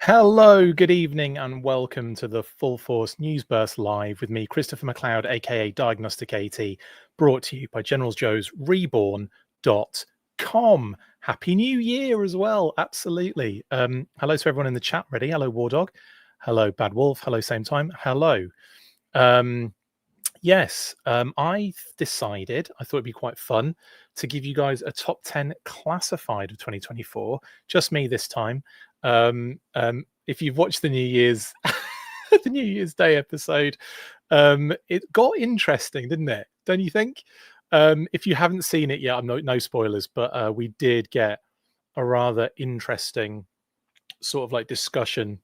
Hello, good evening, and welcome to the Full Force News Burst Live with me, Christopher McLeod AKA Diagnostic AT, brought to you by Generals Joe's REBORN.com. Happy New Year as well, absolutely. Hello to everyone in the chat ready. Hello, Wardog. Hello, Bad Wolf. Hello, same time. Hello. I decided I thought it'd be quite fun to give you guys a top 10 classified of 2024. Just me this time. If you've watched the New Year's the New Year's Day episode, it got interesting, didn't it? Don't you think? If you haven't seen it yet, I'm no spoilers, but we did get a rather interesting sort of like discussion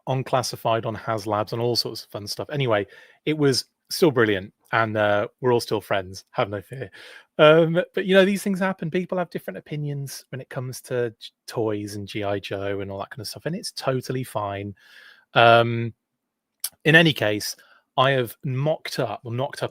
on classified, on HasLabs, and all sorts of fun stuff. Anyway, it was still brilliant, and we're all still friends. Have no fear. But you know, these things happen. People have different opinions when it comes to toys and GI Joe and all that kind of stuff, and it's totally fine. In any case, I have knocked up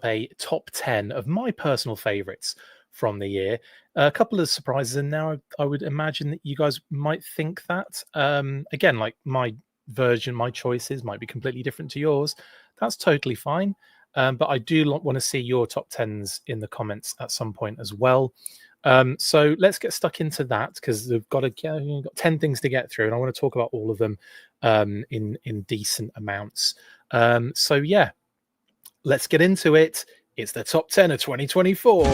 a top 10 of my personal favorites from the year. A couple of surprises, and now I would imagine that you guys might think that. Again, like my version, my choices might be completely different to yours. That's totally fine. But I do want to see your top 10s in the comments at some point as well. So let's get stuck into that, because we've got 10 things to get through, and I want to talk about all of them in decent amounts. So yeah, let's get into it. It's the top 10 of 2024.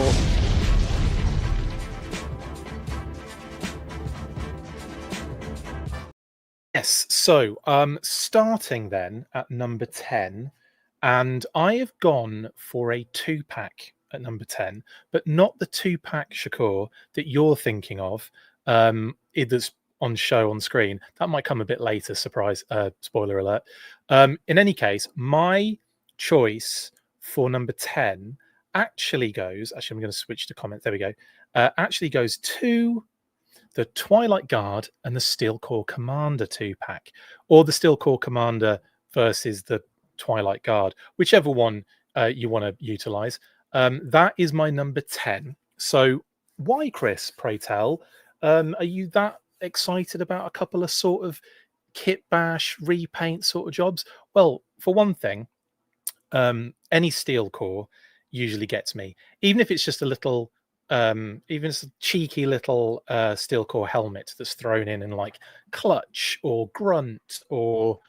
Yes, so starting then at number 10, and I have gone for a 2-pack at number 10, but not the 2-pack, Shakur, that you're thinking of. That's on show on screen. That might come a bit later, surprise, spoiler alert. In any case, my choice for number 10 actually goes, I'm going to switch to comments, there we go, actually goes to the Twilight Guard and the Steel Corps Commander 2-pack, or the Steel Corps Commander versus the Twilight Guard, whichever one you want to utilize. That is my number 10. So why, Chris, pray tell, are you that excited about a couple of sort of kit bash repaint sort of jobs? Well, for one thing, any Steel Corps usually gets me, even if it's just a little even a cheeky little Steel Corps helmet that's thrown in like Clutch or Grunt or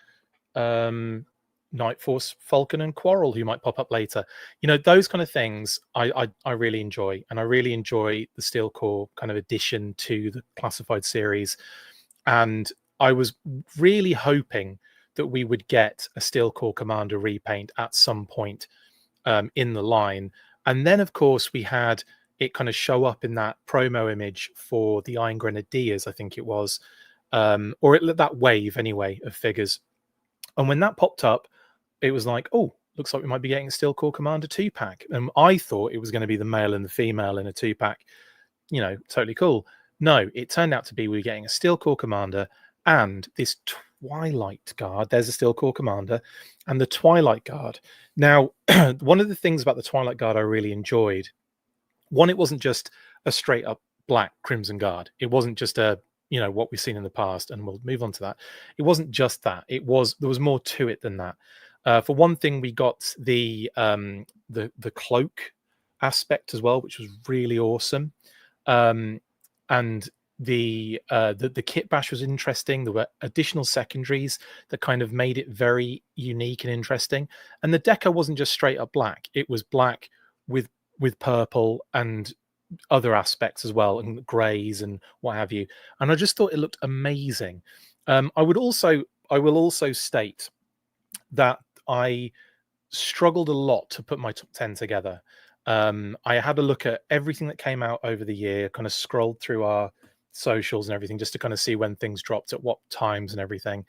Night Force Falcon and Quarrel, who might pop up later. You know, those kind of things I really enjoy, and I really enjoy the Steel Corps kind of addition to the classified series. And I was really hoping that we would get a Steel Corps Commander repaint at some point in the line. And then, of course, we had it kind of show up in that promo image for the Iron Grenadiers, I think it was, that wave anyway of figures. And when that popped up, it was like, oh, looks like we might be getting a Steel Corps Commander 2-pack. And I thought it was going to be the male and the female in a 2-pack, you know, totally cool. No, it turned out to be we were getting a Steel Corps Commander and this Twilight Guard. There's a Steel Corps Commander and the Twilight Guard. Now, one of the things about the Twilight Guard I really enjoyed, one, it wasn't just a straight up black Crimson Guard. It wasn't just a, you know, what we've seen in the past, and we'll move on to that. It wasn't just that. There was more to it than that. For one thing, we got the cloak aspect as well, which was really awesome. And the kit bash was interesting. There were additional secondaries that kind of made it very unique and interesting. And the deco wasn't just straight up black. It was black with purple and other aspects as well, and grays and what have you. And I just thought it looked amazing. I will also state that I struggled a lot to put my top 10 together. I had a look at everything that came out over the year, kind of scrolled through our socials and everything just to kind of see when things dropped at what times and everything.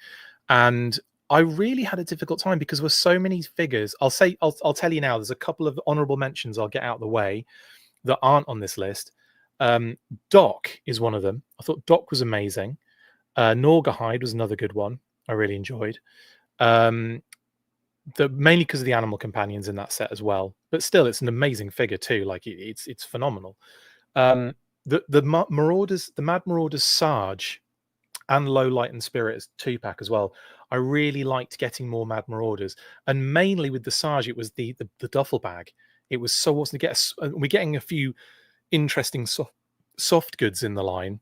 And I really had a difficult time because there were so many figures. I'll tell you now, there's a couple of honorable mentions I'll get out of the way that aren't on this list. Doc is one of them. I thought Doc was amazing. Norgahide was another good one I really enjoyed. Mainly because of the animal companions in that set as well. But still, it's an amazing figure too. Like it's phenomenal. The Mad Marauders Sarge and Low Light and Spirit as 2-pack as well. I really liked getting more Mad Marauders, and mainly with the Sarge, it was the duffel bag. It was so awesome to get. We're getting a few interesting soft goods in the line,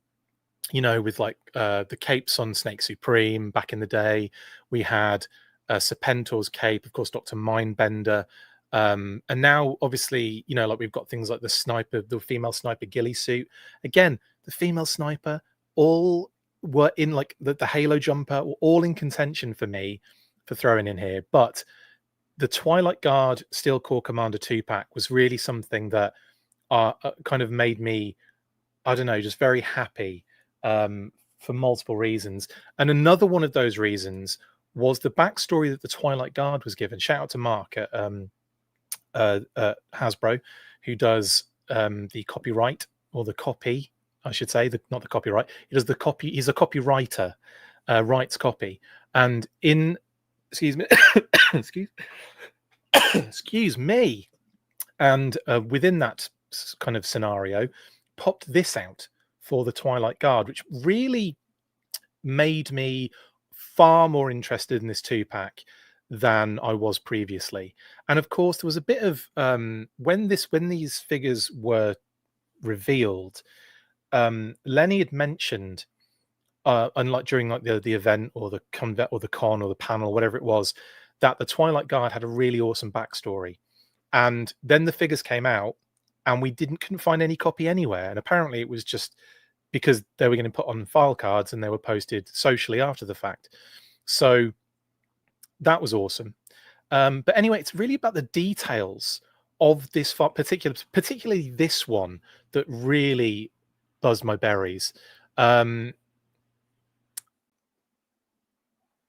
you know, with like the capes on Snake Supreme back in the day. We had Serpentor's cape, of course, Dr. Mindbender. And now, obviously, you know, like we've got things like the sniper, the female sniper ghillie suit. Again, the female sniper, all were in like the Halo jumper, were all in contention for me for throwing in here. But the Twilight Guard Steel Core Commander 2-pack was really something that kind of made me, I don't know, just very happy for multiple reasons. And another one of those reasons was the backstory that the Twilight Guard was given. Shout out to Mark at Hasbro, who does the copyright, or the copy, I should say, not the copyright. He does the copy. He's a copywriter, writes copy. And in, excuse me, excuse me. And within that kind of scenario, popped this out for the Twilight Guard, which really made me far more interested in this 2-pack than I was previously. And of course, there was a bit of when these figures were revealed, Lenny had mentioned, unlike during like the event or the convet or the con or the panel, whatever it was, that the Twilight Guard had a really awesome backstory. And then the figures came out, and we couldn't find any copy anywhere. And apparently it was just because they were going to put on file cards and they were posted socially after the fact. So that was awesome. But anyway, it's really about the details of this particularly this one, that really buzzed my berries.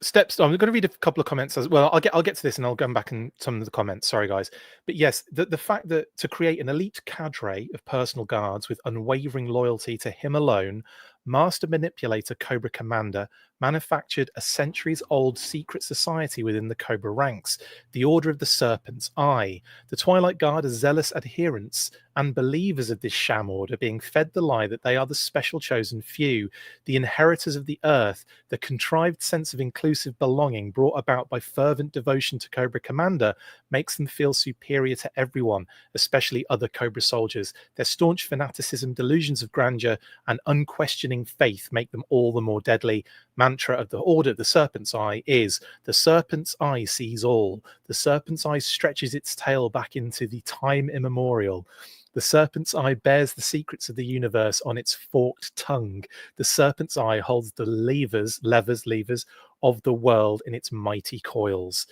Steps. I'm going to read a couple of comments as well. I'll get to this, and I'll go back in some of the comments. Sorry, guys, but yes, the fact that to create an elite cadre of personal guards with unwavering loyalty to him alone, Master Manipulator Cobra Commander manufactured a centuries-old secret society within the Cobra ranks, the Order of the Serpent's Eye. The Twilight Guard are zealous adherents and believers of this sham order, being fed the lie that they are the special chosen few, the inheritors of the earth. The contrived sense of inclusive belonging brought about by fervent devotion to Cobra Commander makes them feel superior to everyone, especially other Cobra soldiers. Their staunch fanaticism, delusions of grandeur, and unquestioning faith make them all the more deadly. Mantra of the Order of the Serpent's Eye is, the Serpent's Eye sees all. The Serpent's Eye stretches its tail back into the time immemorial. The Serpent's Eye bears the secrets of the universe on its forked tongue. The Serpent's Eye holds the levers of the world in its mighty coils.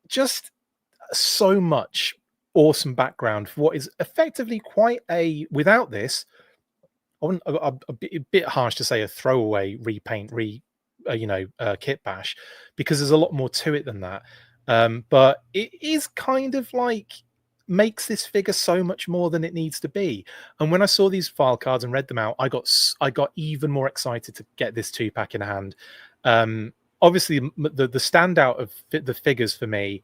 Just so much awesome background for what is effectively quite a, without this, a bit harsh to say a throwaway repaint, kit bash, because there's a lot more to it than that. But it is kind of like makes this figure so much more than it needs to be. And when I saw these file cards and read them out, I got even more excited to get this 2-pack in hand. Obviously, the standout of the figures for me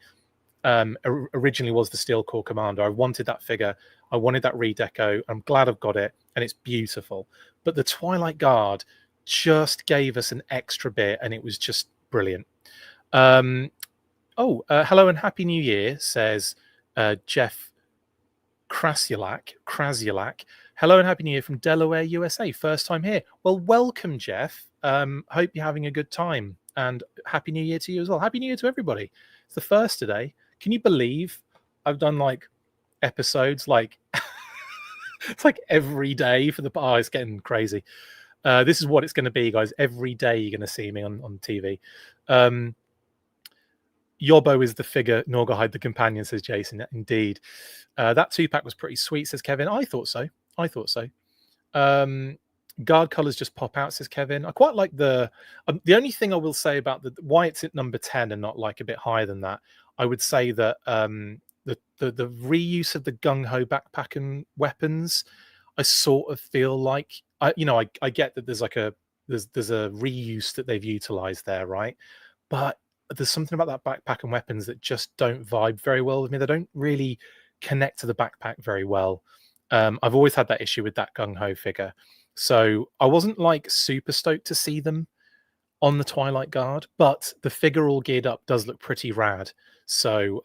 originally was the Steel Core Commander. I wanted that figure. I wanted that redeco. I'm glad I've got it, and it's beautiful. But the Twilight Guard just gave us an extra bit, and it was just brilliant. Hello and Happy New Year, says Jeff Krasiulak. Hello and Happy New Year from Delaware, USA. First time here. Well, welcome, Jeff. Hope you're having a good time, and Happy New Year to you as well. Happy New Year to everybody. It's the first today. Can you believe I've done like episodes like it's like every day for the it's getting crazy. This is what it's going to be, guys. Every day you're going to see me on TV. Yobbo is the figure, Norgahide the companion, says Jason. Indeed. That 2-pack was pretty sweet, says Kevin. I thought so. Guard colors just pop out, says Kevin. I quite like the only thing I will say about why it's at number 10 and not like a bit higher than that, I would say that the reuse of the gung-ho backpack and weapons, I sort of feel like I get that there's a reuse that they've utilized there, right? But there's something about that backpack and weapons that just don't vibe very well with me. They don't really connect to the backpack very well. I've always had that issue with that gung-ho figure. So I wasn't like super stoked to see them on the Twilight Guard, but the figure all geared up does look pretty rad. So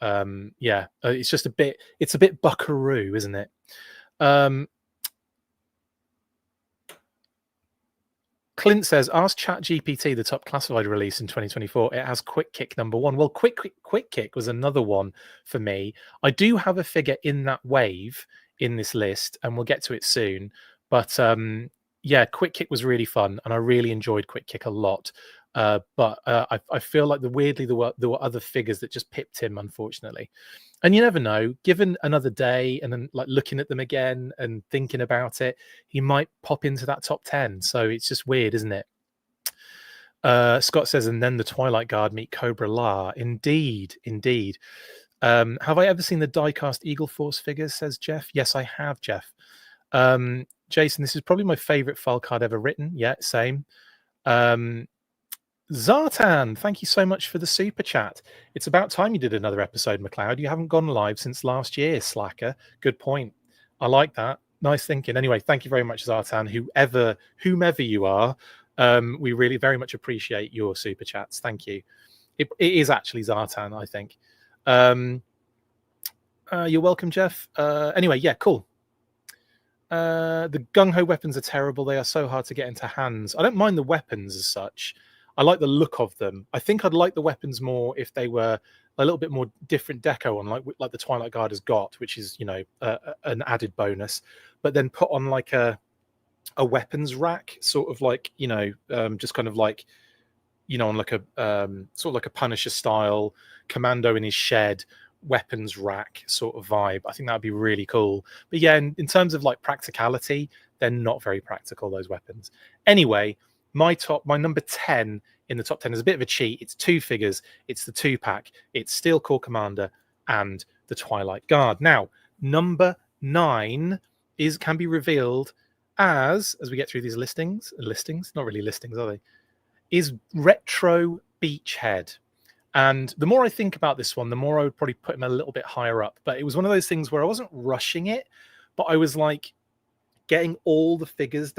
yeah, it's just it's a bit buckaroo, isn't it? Clint says, ask ChatGPT the top classified release in 2024. It has Quick Kick #1. Well, Quick Kick was another one for me. I do have a figure in that wave in this list, and we'll get to it soon. But yeah, Quick Kick was really fun, and I really enjoyed Quick Kick a lot. But I feel like there were other figures that just pipped him, unfortunately. And you never know, given another day and then like looking at them again and thinking about it, he might pop into that top 10. So it's just weird, isn't it? Scott says, and then the Twilight Guard meet Cobra La. Indeed, indeed. Have I ever seen the diecast Eagle Force figures, says Jeff? Yes, I have, Jeff. Jason, this is probably my favorite file card ever written. Yeah, same. Zartan, thank you so much for the super chat. It's about time you did another episode, McLeod. You haven't gone live since last year, slacker. Good point. I like that. Nice thinking. Anyway, thank you very much, Zartan. Whomever you are, we really very much appreciate your super chats. Thank you. It is actually Zartan, I think. You're welcome, Jeff. Anyway, yeah, cool. The gung-ho weapons are terrible. They are so hard to get into hands. I don't mind the weapons as such. I like the look of them. I think I'd like the weapons more if they were a little bit more different deco on, like the Twilight Guard has got, which is, you know, an added bonus. But then put on like a weapons rack, sort of like, you know, just kind of like, you know, on like a sort of like a Punisher style commando in his shed weapons rack sort of vibe. I think that would be really cool. But yeah, in terms of like practicality, they're not very practical, those weapons. Anyway, my number 10 in the top 10 is a bit of a cheat. It's two figures. It's the 2-pack. It's Steel Corps Commander and the Twilight Guard. Now, number 9 can be revealed as we get through these listings, not really listings, are they? Is Retro Beachhead. And the more I think about this one, the more I would probably put him a little bit higher up. But it was one of those things where I wasn't rushing it, but I was like getting all the figures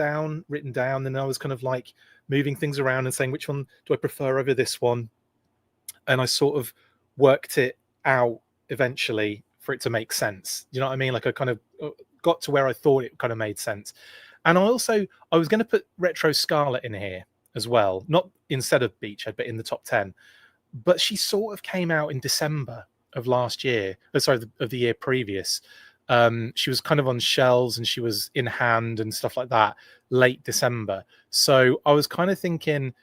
written down, and I was kind of like moving things around and saying, which one do I prefer over this one? And I sort of worked it out eventually for it to make sense. You know what I mean? Like I kind of got to where I thought it kind of made sense. And I was going to put Retro Scarlet in here as well, not instead of Beachhead, but in the top 10. But she sort of came out in December of last year, of the year previous. She was kind of on shelves and she was in hand and stuff like that late December. So I was kind of thinking,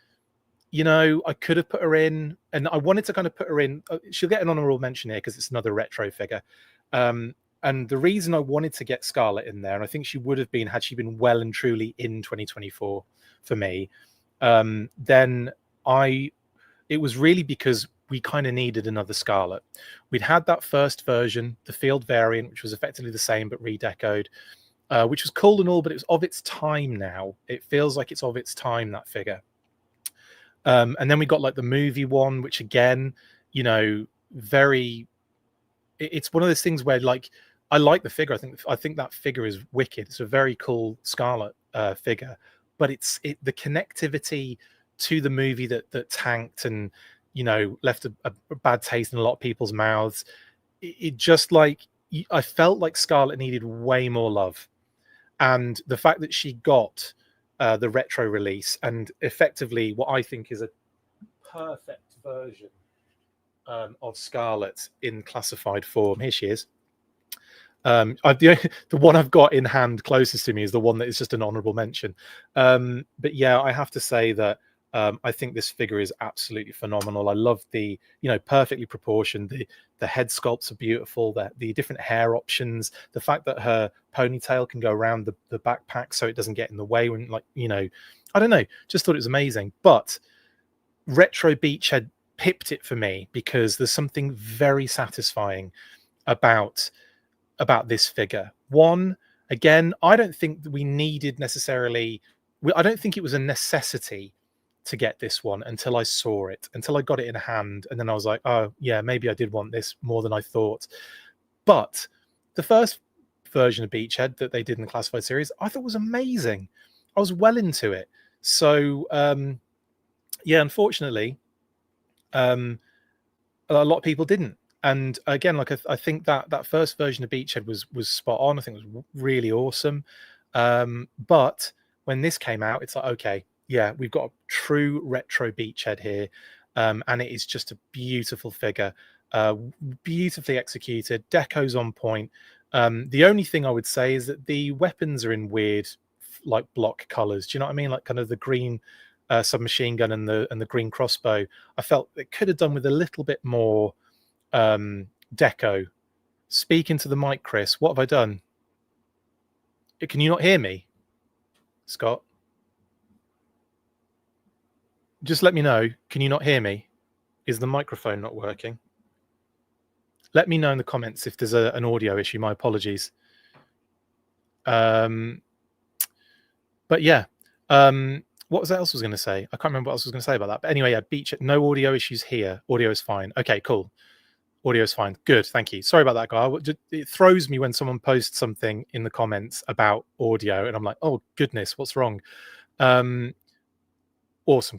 you know, I could have put her in, and I wanted to kind of put her in. She'll get an honorable mention here because it's another retro figure. And the reason I wanted to get Scarlet in there, and I think she would have been had she been well and truly in 2024 for me, then it was really because we kind of needed another Scarlet. We'd had that first version, the field variant, which was effectively the same but redecoed, which was cool and all, but it was of its time now. It feels like it's of its time, that figure. And then we got like the movie one, which again, you know, it's one of those things where like I like the figure. I think that figure is wicked. It's a very cool Scarlet figure, but the connectivity to the movie that tanked and, you know, left a bad taste in a lot of people's mouths. It just like, I felt like Scarlet needed way more love. And the fact that she got the retro release and effectively what I think is a perfect version of Scarlet in classified form. Here she is. The one I've got in hand closest to me is the one that is just an honorable mention. But yeah, I have to say that I think this figure is absolutely phenomenal. I love the, you know, perfectly proportioned. The head sculpts are beautiful. The different hair options. The fact that her ponytail can go around the backpack so it doesn't get in the way when, like, you know, I don't know. Just thought it was amazing. But Retro Beachhead pipped it for me because there's something very satisfying about this figure. One, again, I don't think that we needed necessarily. I don't think it was a necessity to get this one until I saw it, until I got it in hand, and then I was like, oh yeah, maybe I did want this more than I thought. But the first version of Beachhead that they did in the classified series, I thought was amazing. I was well into it. So yeah, unfortunately, a lot of people didn't. And again, like I think that first version of Beachhead was spot on. I think it was really awesome. But when this came out, it's like, okay, yeah, we've got a true retro Beachhead here, and it is just a beautiful figure, beautifully executed. Deco's on point. The only thing I would say is that the weapons are in weird, like block colors. Do you know what I mean? Like kind of the green submachine gun and the green crossbow. I felt it could have done with a little bit more deco. Speak into the mic, Chris. What have I done? Can you not hear me, Scott? Just let me know. Can you not hear me? Is the microphone not working? Let me know in the comments if there's an audio issue. My apologies. But yeah. What was else I was going to say? I can't remember what else I was going to say about that. But anyway, yeah, Beach. No audio issues here. Audio is fine. Okay, cool. Audio is fine. Good. Thank you. Sorry about that, guy. It throws me when someone posts something in the comments about audio, and I'm like, oh goodness, what's wrong? Awesome,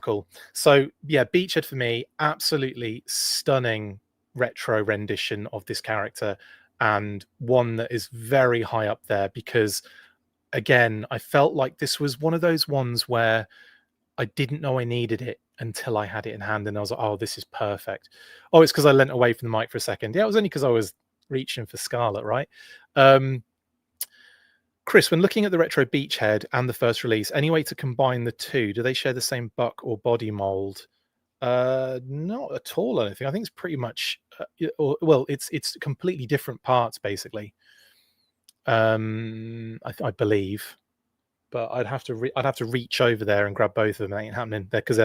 cool. So yeah, Beachhead for me, absolutely stunning retro rendition of this character, and one that is very high up there because, again, I felt like this was one of those ones where I didn't know I needed it until I had it in hand, and I was like, oh, this is perfect. Oh, it's because I leant away from the mic for a second. Yeah, it was only because I was reaching for Scarlet, right? Chris, when looking at the retro Beachhead and the first release, any way to combine the two? Do they share the same buck or body mold? Not at all. I don't think. I think it's pretty much, well, it's completely different parts basically. I believe, but I'd have to reach over there and grab both of them. It ain't happening there because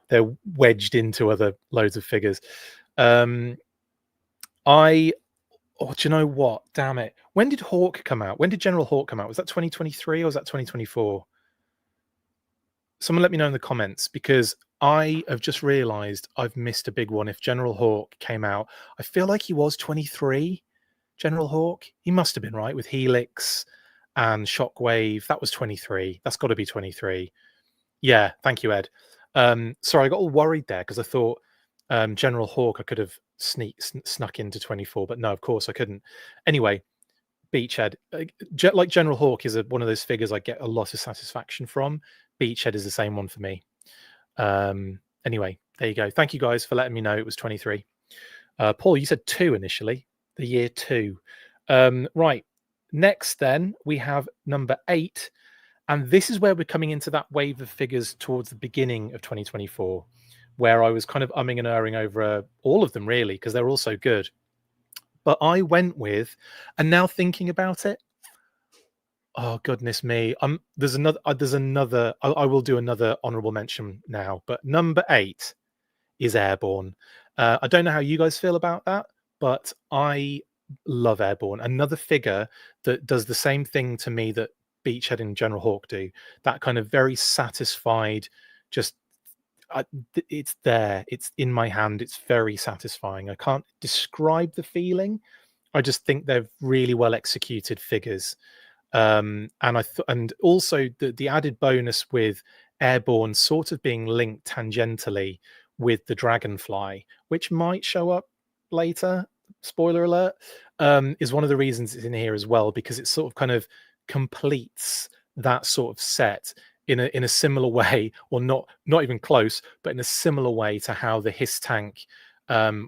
they're wedged into other loads of figures. Oh, do you know what? Damn it. When did Hawk come out? When did General Hawk come out? Was that 2023 or was that 2024? Someone let me know in the comments because I have just realized I've missed a big one. If General Hawk came out, I feel like he was 23. General Hawk, he must have been, right? With Helix and Shockwave. That was 23. That's got to be 23. Yeah, thank you, Ed. Sorry, I got all worried there because I thought General Hawk I could have snuck into 24, but no, of course I couldn't. Anyway, Beachhead, like General Hawk is one of those figures I get a lot of satisfaction from. Beachhead is the same one for me. Anyway, there you go. Thank you guys for letting me know it was 23. Paul, you said 2 initially, the year 2. Right. Next, then, we have number 8. And this is where we're coming into that wave of figures towards the beginning of 2024, where I was kind of umming and erring over all of them, really, because they're all so good. But I went with, and now thinking about it, oh goodness me, there's another. I will do another honorable mention now, but number 8 is Airborne. I don't know how you guys feel about that, but I love Airborne. Another figure that does the same thing to me that Beachhead and General Hawk do. That kind of very satisfied, just it's there. It's in my hand. It's very satisfying. I can't describe the feeling. I just think they're really well executed figures. And and also the added bonus with Airborne sort of being linked tangentially with the Dragonfly, which might show up later. Spoiler alert, is one of the reasons it's in here as well, because it sort of kind of completes that sort of set in a similar way, or not even close, but in a similar way to how the Hiss tank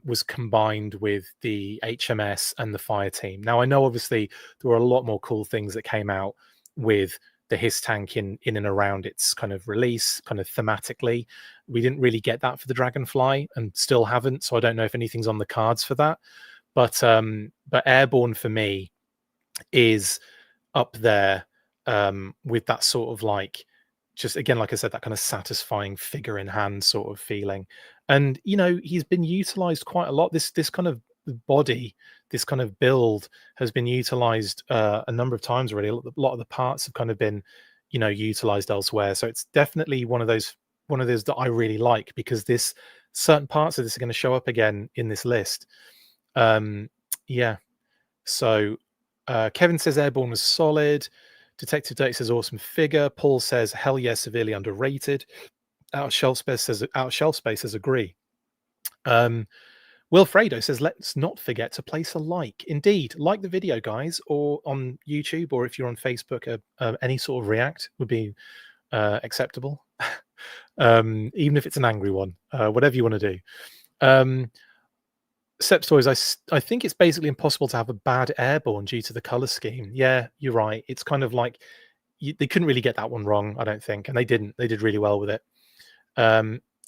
was combined with the HMS and the fire team. Now, I know obviously there were a lot more cool things that came out with the Hiss tank in and around its kind of release, kind of thematically. We didn't really get that for the Dragonfly, and still haven't. So I don't know if anything's on the cards for that. But Airborne for me is up there with that sort of like, just again, like I said, that kind of satisfying figure in hand sort of feeling. And he's been utilized quite a lot. This kind of body, this kind of build has been utilized a number of times already. A lot of the parts have kind of been utilized elsewhere. So it's definitely one of those that I really like, because certain parts of this are going to show up again in this list. Yeah. So Kevin says Airborne was solid. Detective Dirty says awesome figure. Paul says hell yeah, severely underrated. Out of shelf space says agree. Will Fredo says, let's not forget to place a like. Indeed, like the video, guys, or on YouTube, or if you're on Facebook, any sort of react would be acceptable. Even if it's an angry one, whatever you want to do. Seps Toys, I think it's basically impossible to have a bad Airborne due to the color scheme. Yeah, you're right. It's kind of like they couldn't really get that one wrong, I don't think, and they didn't. They did really well with it.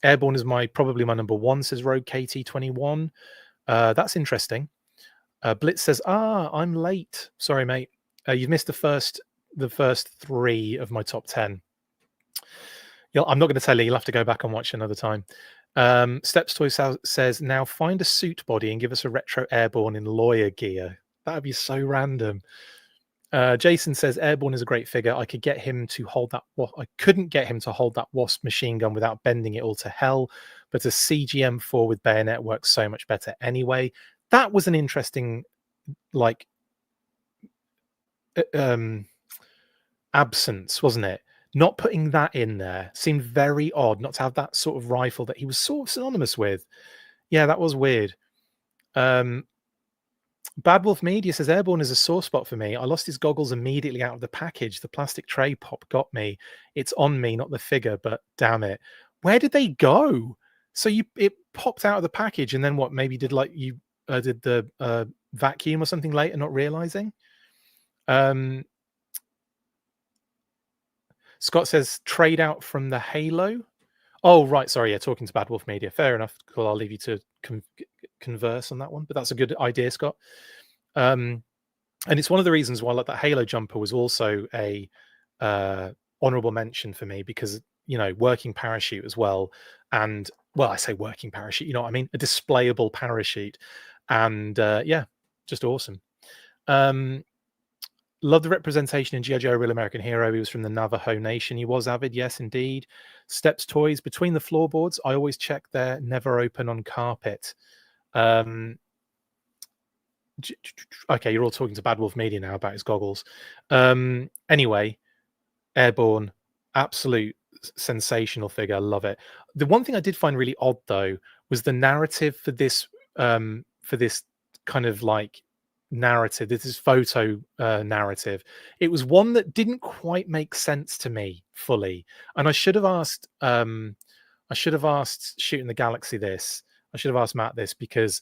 Airborne is probably my number one, says Rogue KT21. That's interesting. Blitz says, I'm late. Sorry, mate. You've missed the first 3 of my top 10. I'm not going to tell you. You'll have to go back and watch another time. Steps Toy says, now find a suit body and give us a retro Airborne in lawyer gear. That would be so random. Jason says, Airborne is a great figure. I couldn't get him to hold that Wasp machine gun without bending it all to hell. But a CGM4 with bayonet works so much better anyway. That was an interesting, absence, wasn't it? Not putting that in there seemed very odd, not to have that sort of rifle that he was sort of synonymous with. Yeah, that was weird. Bad Wolf Media says, Airborne is a sore spot for me. I lost his goggles immediately out of the package. The plastic tray pop got me. It's on me, not the figure, but damn it. Where did they go? So it popped out of the package, and then what? Maybe did you did the vacuum or something later, not realizing? Scott says, trade out from the Halo. Oh, right. Sorry. Yeah, talking to Bad Wolf Media. Fair enough. Cool. I'll leave you to converse on that one. But that's a good idea, Scott. And it's one of the reasons why that Halo jumper was also a honorable mention for me, because, working parachute as well. And, well, I say working parachute, you know what I mean? A displayable parachute. And, yeah, just awesome. Love the representation in G.I. Joe Real American Hero. He was from the Navajo Nation. He was avid. Yes, indeed. Steps Toys. Between the floorboards, I always check they're never open on carpet. Okay, you're all talking to Bad Wolf Media now about his goggles. Anyway, Airborne, absolute sensational figure. Love it. The one thing I did find really odd, though, was the narrative for this kind of narrative. This is photo narrative. It was one that didn't quite make sense to me fully, and I should have asked Shooting the Galaxy this. I should have asked Matt this, because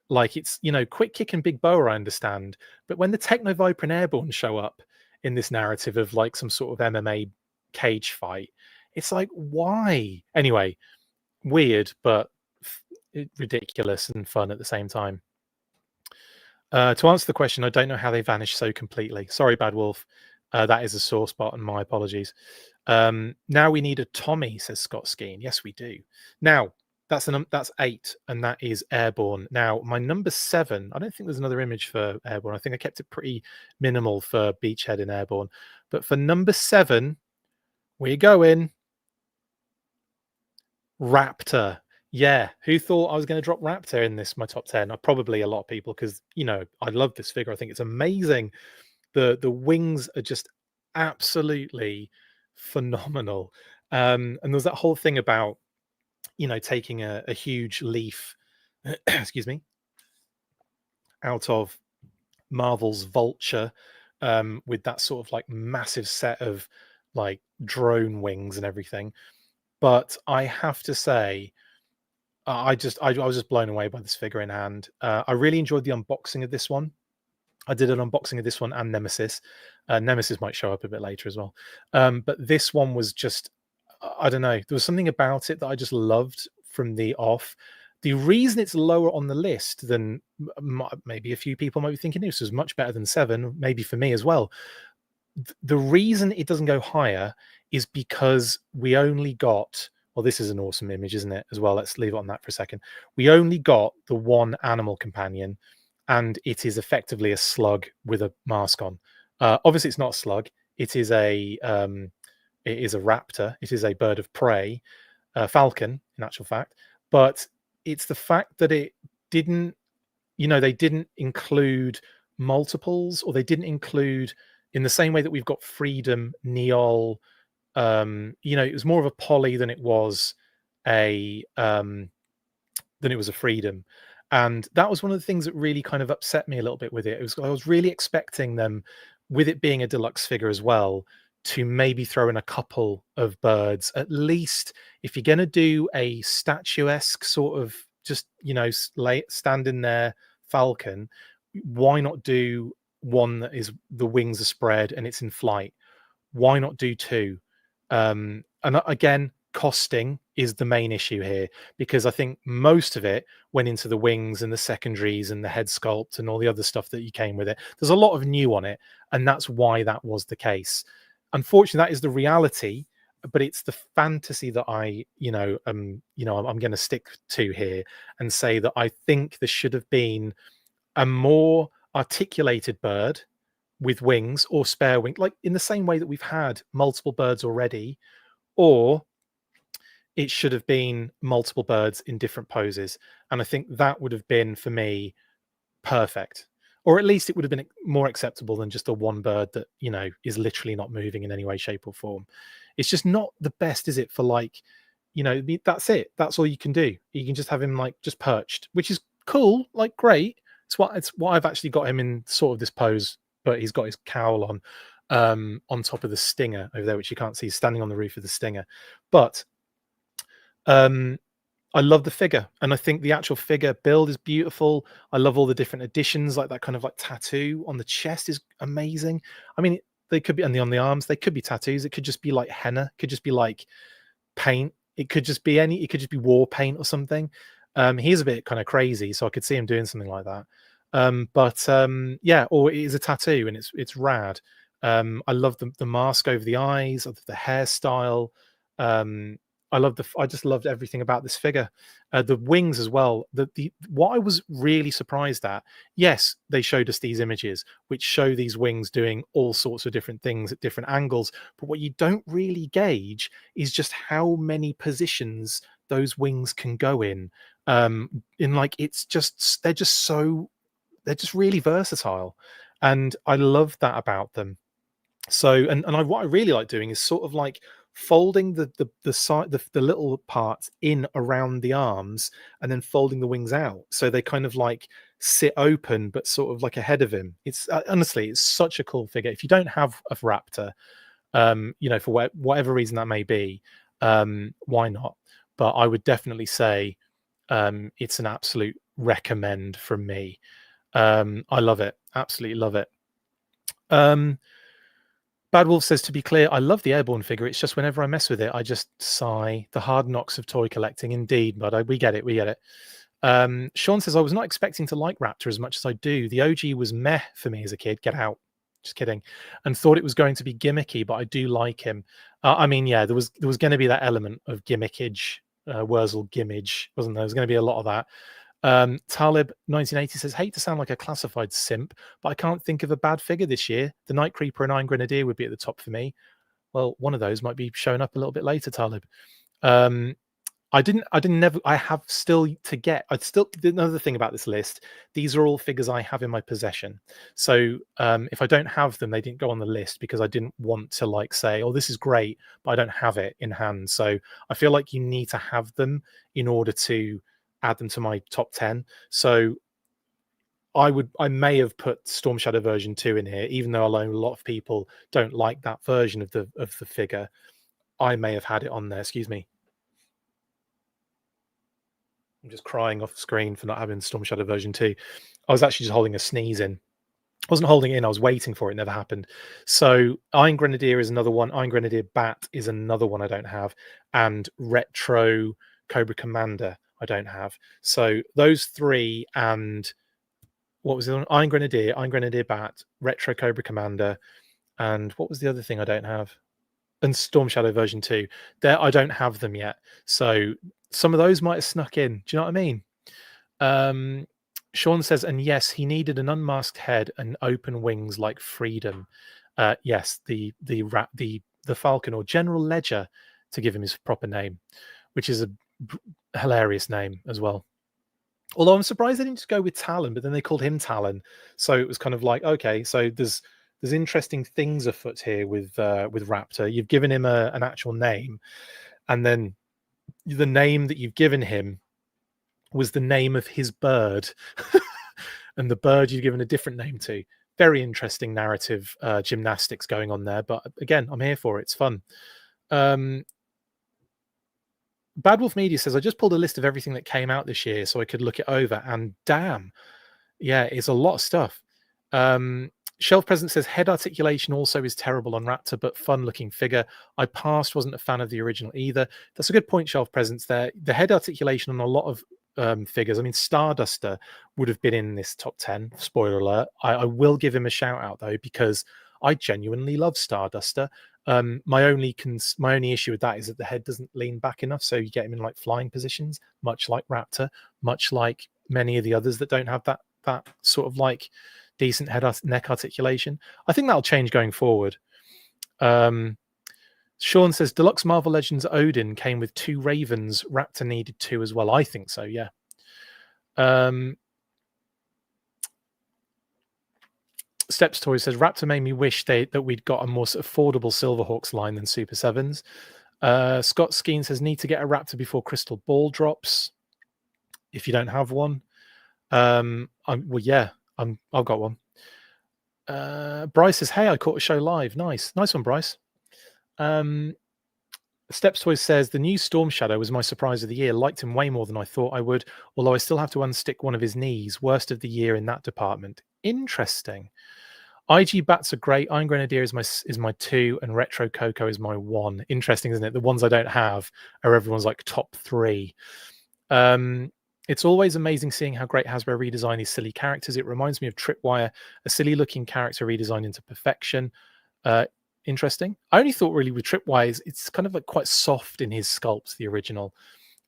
it's quick kick and big bow, I understand, but when the Techno Viper and Airborne show up in this narrative of some sort of MMA cage fight, it's why? Anyway, weird, but ridiculous and fun at the same time. To answer the question, I don't know how they vanished so completely. Sorry, Bad Wolf. That is a sore spot, and my apologies. Now we need a Tommy, says Scott Skeen. Yes, we do. Now, that's 8, and that is Airborne. Now, my number 7, I don't think there's another image for Airborne. I think I kept it pretty minimal for Beachhead and Airborne. But for number 7, we're going Raptor. Yeah, who thought I was going to drop Raptor in my top 10? Probably a lot of people, because I love this figure. I think it's amazing. The wings are just absolutely phenomenal. And there's that whole thing about taking a huge leaf, excuse me, out of Marvel's Vulture, with that sort of massive set of drone wings and everything. But I have to say, I was just blown away by this figure in hand. I really enjoyed the unboxing of this one. I did an unboxing of this one and Nemesis. Nemesis might show up a bit later as well. But this one was just, I don't know. There was something about it that I just loved from the off. The reason it's lower on the list than maybe a few people might be thinking this was much better than 7, maybe for me as well. The reason it doesn't go higher is because we only got, well, this is an awesome image, isn't it, as well? Let's leave it on that for a second. We only got the one animal companion, and it is effectively a slug with a mask on. Obviously, it's not a slug. It is a raptor. It is a bird of prey, falcon, in actual fact. But it's the fact that it didn't, they didn't include multiples, or they didn't include, in the same way that we've got Freedom, Neol, it was more of a poly than it was a freedom. And that was one of the things that really kind of upset me a little bit with it. I was really expecting them, with it being a deluxe figure as well, to maybe throw in a couple of birds. At least if you're going to do a statuesque sort of just, standing there Falcon, why not do one that is the wings are spread and it's in flight? Why not do two? And again, costing is the main issue here, because I think most of it went into the wings and the secondaries and the head sculpt and all the other stuff that you came with it. There's a lot of new on it, and that's why that was the case. Unfortunately, that is the reality, but it's the fantasy that I'm going to stick to here and say that I think there should have been a more articulated bird with wings or spare wing, like in the same way that we've had multiple birds already, or it should have been multiple birds in different poses. And I think that would have been, for me, perfect. Or at least it would have been more acceptable than just a one bird that, is literally not moving in any way, shape, or form. It's just not the best, is it, for that's it. That's all you can do. You can just have him just perched, which is cool, great. It's what I've actually got him in sort of this pose, but he's got his cowl on top of the Stinger over there, which you can't see. He's standing on the roof of the Stinger. But I love the figure, and I think the actual figure build is beautiful. I love all the different additions, like that kind of tattoo on the chest is amazing. I mean, they could be on the arms, they could be tattoos. It could just be like henna, it could just be like paint. It could just be it could just be war paint or something. He's a bit kind of crazy, so I could see him doing something like that. Yeah, or it is a tattoo and it's rad. I love the mask over the eyes, the hairstyle. I just loved everything about this figure. The wings as well. What I was really surprised at, yes, they showed us these images which show these wings doing all sorts of different things at different angles, but what you don't really gauge is just how many positions those wings can go in. It's just they're just really versatile, and I love that about them. So, what I really like doing is sort of folding the side, the little parts in around the arms, and then folding the wings out so they kind of sit open, but sort of ahead of him. It's honestly, it's such a cool figure. If you don't have a Raptor, for whatever reason that may be, why not? But I would definitely say it's an absolute recommend from me. I love it, absolutely love it. Bad Wolf says, to be clear, I love the Airborne figure. It's just whenever I mess with it, I just sigh. The hard knocks of toy collecting, indeed, but we get it. Sean says, I was not expecting to like Raptor as much as I do. The OG was meh for me as a kid. Get out. Just kidding. And thought it was going to be gimmicky, but I do like him. Yeah, there was going to be that element of gimmickage, Wurzel gimmage, wasn't there? There's going to be a lot of that. Talib 1980 says, hate to sound like a classified simp, but I can't think of a bad figure this year. The Night Creeper and Iron Grenadier would be at the top for me. Well, one of those might be showing up a little bit later, Talib. I have still to get. Another thing about this list, these are all figures I have in my possession. So if I don't have them, they didn't go on the list because I didn't want to say, oh, this is great, but I don't have it in hand. So I feel like you need to have them in order to add them to my top 10. So I may have put Storm Shadow version 2 in here, even though I know a lot of people don't like that version of the figure. I may have had it on there. Excuse me. I'm just crying off screen for not having Storm Shadow version 2. I was actually just holding a sneeze in. I wasn't holding it in, I was waiting for it. It never happened. So Iron Grenadier is another one. Iron Grenadier Bat is another one I don't have. And Retro Cobra Commander I don't have. So those three, and what was the one? Iron Grenadier Bat, Retro Cobra Commander, and what was the other thing I don't have? And Storm Shadow version 2. There, I don't have them yet. So some of those might have snuck in. Do you know what I mean? Sean says, and yes, he needed an unmasked head and open wings like Freedom. Yes, the Falcon, or General Ledger, to give him his proper name, which is a hilarious name as well. Although I'm surprised they didn't just go with Talon, but then they called him Talon. So it was kind of okay, so there's there's interesting things afoot here with Raptor. You've given him an actual name, and then the name that you've given him was the name of his bird, and the bird you've given a different name to. Very interesting narrative gymnastics going on there, but again, I'm here for it. It's fun. Bad Wolf Media says, I just pulled a list of everything that came out this year so I could look it over, and damn, yeah, it's a lot of stuff. Shelf Present says, head articulation also is terrible on Raptor, but fun looking figure. I passed, wasn't a fan of the original either. That's a good point, Shelf Presents there. The head articulation on a lot of figures, I mean, Starduster would have been in this top 10, spoiler alert. I will give him a shout out though, because I genuinely love Starduster. My only issue with that is that the head doesn't lean back enough, so you get him in like flying positions, much like Raptor, much like many of the others that don't have that sort of like decent neck articulation. I think that'll change going forward. Sean says, Deluxe Marvel Legends Odin came with 2 Ravens. Raptor needed 2 as well. I think so, yeah. Steps Toy says, Raptor made me wish that we'd got a more affordable Silverhawks line than Super 7s. Scott Skeen says, need to get a Raptor before Crystal Ball drops. If you don't have one. I've got one. Bryce says, hey, I caught a show live. Nice one, Bryce. Steps Toys says, the new Storm Shadow was my surprise of the year. Liked him way more than I thought I would, although I still have to unstick one of his knees. Worst of the year in that department. Interesting. IG Bats are great. Iron Grenadier is my 2, and Retro Coco is my 1. Interesting, isn't it? The ones I don't have are everyone's like top 3. It's always amazing seeing how great Hasbro redesign these silly characters. It reminds me of Tripwire, a silly looking character redesigned into perfection. Interesting. I only thought really with Tripwire, it's kind of like quite soft in his sculpts, the original.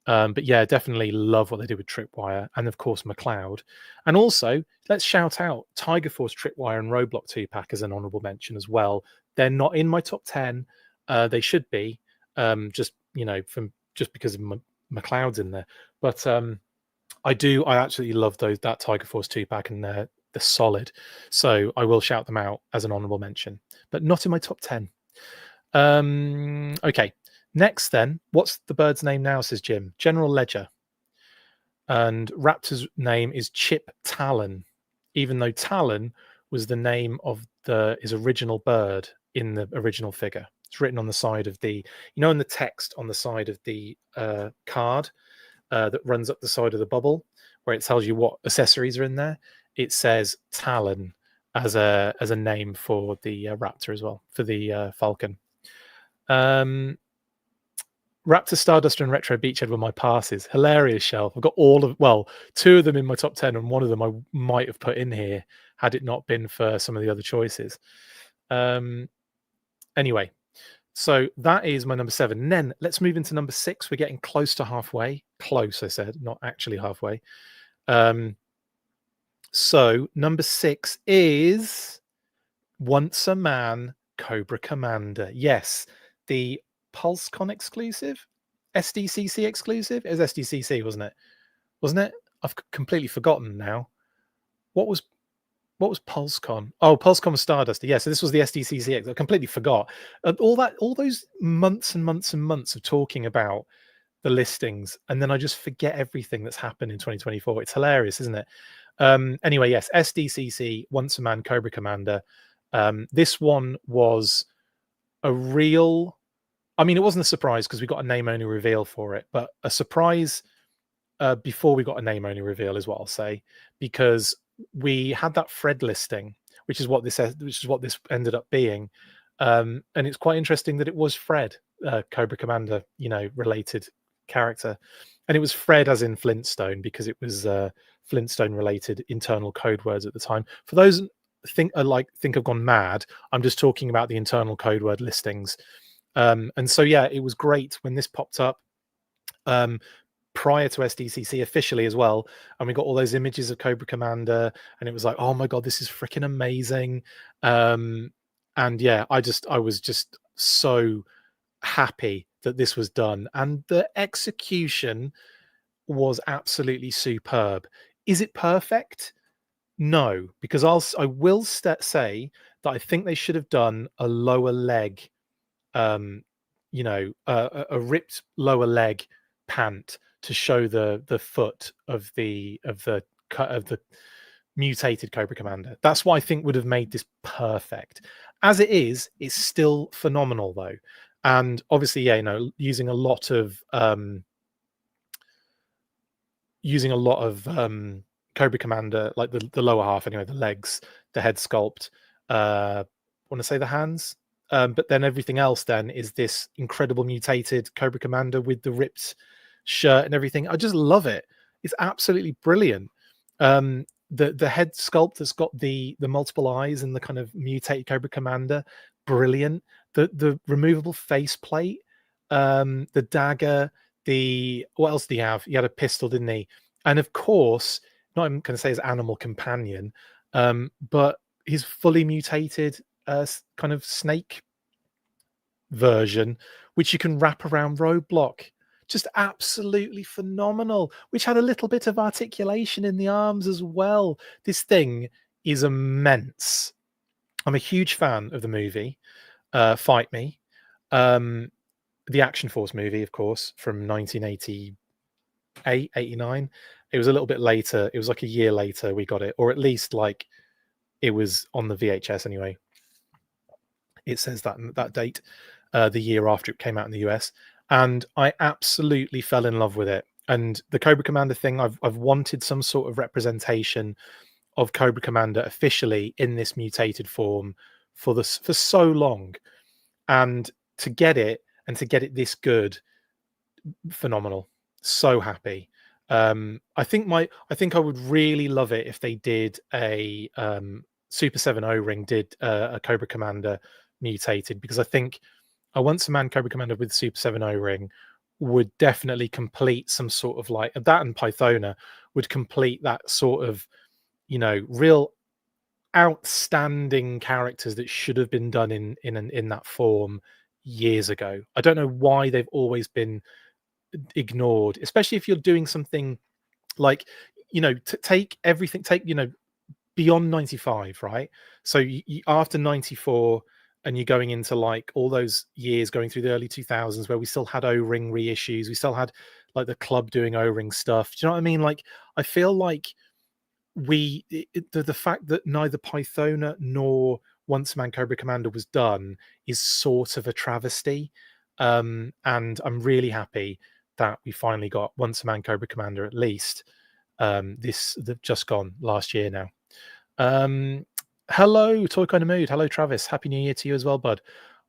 But yeah, definitely love what they did with Tripwire, and of course McLeod. And also, let's shout out Tiger Force, Tripwire, and Roblox 2-pack as an honorable mention as well. They're not in my top 10. They should be, just because of McLeod's in there. But I absolutely love that Tiger Force 2-pack, and they're solid. So I will shout them out as an honorable mention, but not in my top 10. Okay. Next, then, what's the bird's name now, says Jim? General Ledger. And Raptor's name is Chip Talon, even though Talon was the name of his original bird in the original figure. It's written on the side of in the text on the side of the card that runs up the side of the bubble, where it tells you what accessories are in there. It says Talon as a name for the Raptor as well, for the Falcon. Raptor, Starduster, and Retro Beachhead were my passes. Hilarious, Shelf. I've got 2 of them in my top 10, and one of them I might have put in here had it not been for some of the other choices. Anyway, so that is my number 7. And then let's move into number 6. We're getting close to halfway. Close, I said, not actually halfway. So number 6 is Once a Man Cobra Commander. Yes, the PulseCon exclusive, SDCC exclusive. It was SDCC, wasn't it? I've completely forgotten now. What was PulseCon? Oh, PulseCon was Starduster. Yeah, so this was the SDCC. I completely forgot. All those months and months and months of talking about the listings, and then I just forget everything that's happened in 2024. It's hilarious, isn't it? Anyway, yes, SDCC, Once a Man Cobra Commander. This one was a real... I mean, it wasn't a surprise because we got a name-only reveal for it, but a surprise before we got a name-only reveal is what I'll say, because we had that Fred listing, which is what this ended up being, and it's quite interesting that it was Fred, Cobra Commander, related character, and it was Fred as in Flintstone because it was Flintstone-related internal code words at the time. For those think I've gone mad, I'm just talking about the internal code word listings. And so, yeah, it was great when this popped up prior to SDCC officially as well. And we got all those images of Cobra Commander, and it was like, oh my God, this is freaking amazing. And yeah, I was just so happy that this was done. And the execution was absolutely superb. Is it perfect? No, because I will say that I think they should have done a lower leg, you know, a ripped lower leg pant to show the foot of the mutated Cobra Commander. That's what I think would have made this perfect. As it is, it's still phenomenal though, and obviously, yeah, you know, using a lot of Cobra Commander, like the lower half anyway, the legs, the head sculpt, I want to say the hands, but then everything else then is this incredible mutated Cobra Commander with the ripped shirt and everything. I just love it. It's absolutely brilliant. The head sculpt that's got the multiple eyes and the kind of mutated Cobra Commander, brilliant. The removable faceplate, the dagger, what else do you have? He had a pistol, didn't he? And of course, not even going to say his animal companion, but his fully mutated kind of snake version, which you can wrap around roadblock. Just absolutely phenomenal, which had a little bit of articulation in the arms as well. This thing is immense. I'm a huge fan of the movie, Fight Me. The Action Force movie, of course, from 1988, 89. It was a little bit later. It was like a year later we got it, or at least like it was on the VHS anyway. It says that date, the year after it came out in the US. And I absolutely fell in love with it. And the Cobra Commander thing, I've wanted some sort of representation of Cobra Commander officially in this mutated form for so long, and to get it this good, phenomenal. So happy. I think I would really love it if they did a Super 7 O-ring, did a Cobra Commander mutated, because I think a Once a Man Cobra Commander with Super 7 O-ring would definitely complete some sort of like that, and Pythona would complete that sort of, you know, real outstanding characters that should have been done in that form years ago. I don't know why they've always been ignored, especially if you're doing something like, you know, take you know, beyond 95, right? So after 94, and you're going into like all those years going through the early 2000s where we still had O-ring reissues, we still had like the club doing O-ring stuff. Do you know what I mean? Like, I feel like the fact that neither Pythona nor Once a Man Cobra Commander was done is sort of a travesty. And I'm really happy that we finally got Once a Man Cobra Commander, at least they've just gone last year now. Hello, Toy Kind of Mood. Hello, Travis. Happy New Year to you as well, bud.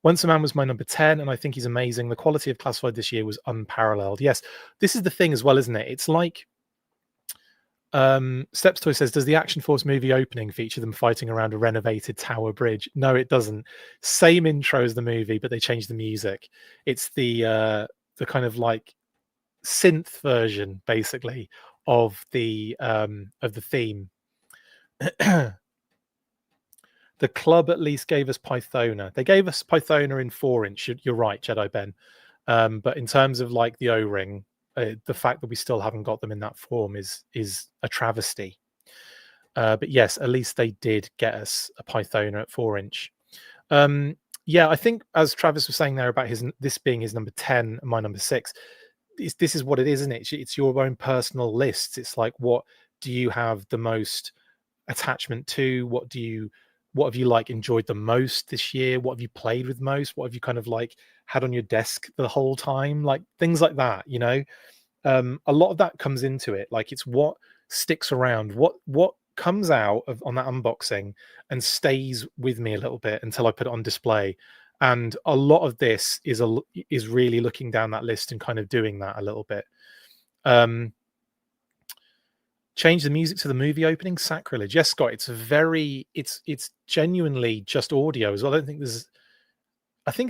Once a Man was my number 10, and I think he's amazing. The quality of Classified this year was unparalleled. Yes, this is the thing as well, isn't it? It's like Steps Toy says, does the Action Force movie opening feature them fighting around a renovated Tower Bridge? No, it doesn't. Same intro as the movie, but they changed the music. It's the kind of like synth version, basically, of the theme. The club at least gave us Pythona. They gave us Pythona in 4-inch. You're right, Jedi Ben. But in terms of like the O-ring, the fact that we still haven't got them in that form is a travesty. But yes, at least they did get us a Pythona at 4-inch. Yeah, I think as Travis was saying there about this being his number 10 and my number 6, this is what it is, isn't it? It's your own personal lists. It's like, what do you have the most attachment to? What have you like enjoyed the most this year? What have you played with most? What have you kind of like had on your desk the whole time? Like things like that, you know. A lot of that comes into it. Like, it's what sticks around, what comes out on that unboxing and stays with me a little bit until I put it on display. And a lot of this is really looking down that list and kind of doing that a little bit. Change the music to the movie opening, sacrilege. Yes, Scott, it's genuinely just audio as well. I think it's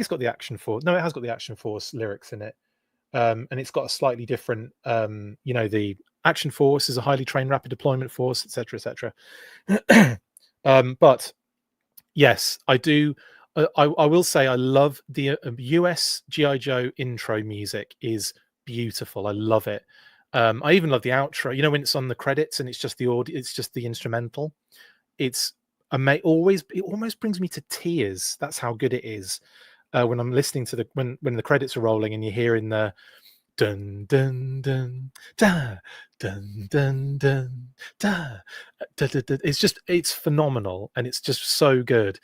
got the Action Force. No, it has got the Action Force lyrics in it. And it's got a slightly different, you know, the Action Force is a highly trained rapid deployment force, etc., etc. But yes, I do. I will say I love the US GI Joe intro music. Is beautiful. I love it. I even love the outro. You know, when it's on the credits and it's just the audio, it's just the instrumental. It's it almost brings me to tears. That's how good it is. When I'm listening to when the credits are rolling and you're hearing the dun dun dun da dun dun dun da, da, da, da. It's phenomenal, and it's just so good.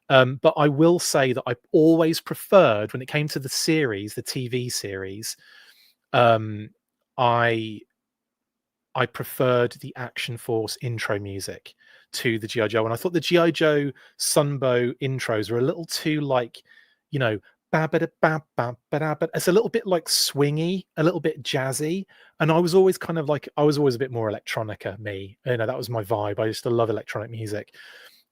But I will say that I always preferred, when it came to the series, the TV series, I preferred the Action Force intro music to the GI Joe, and I thought the GI Joe Sunbow intros were a little too, like, you know, it's a little bit like swingy, a little bit jazzy, and I was always a bit more electronica. That was my vibe. I used to love electronic music,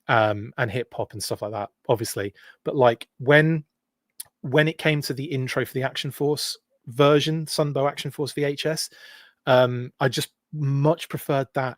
and hip hop and stuff like that, obviously. But like when it came to the intro for the Action Force version, Sunbow Action Force VHS, I just much preferred that,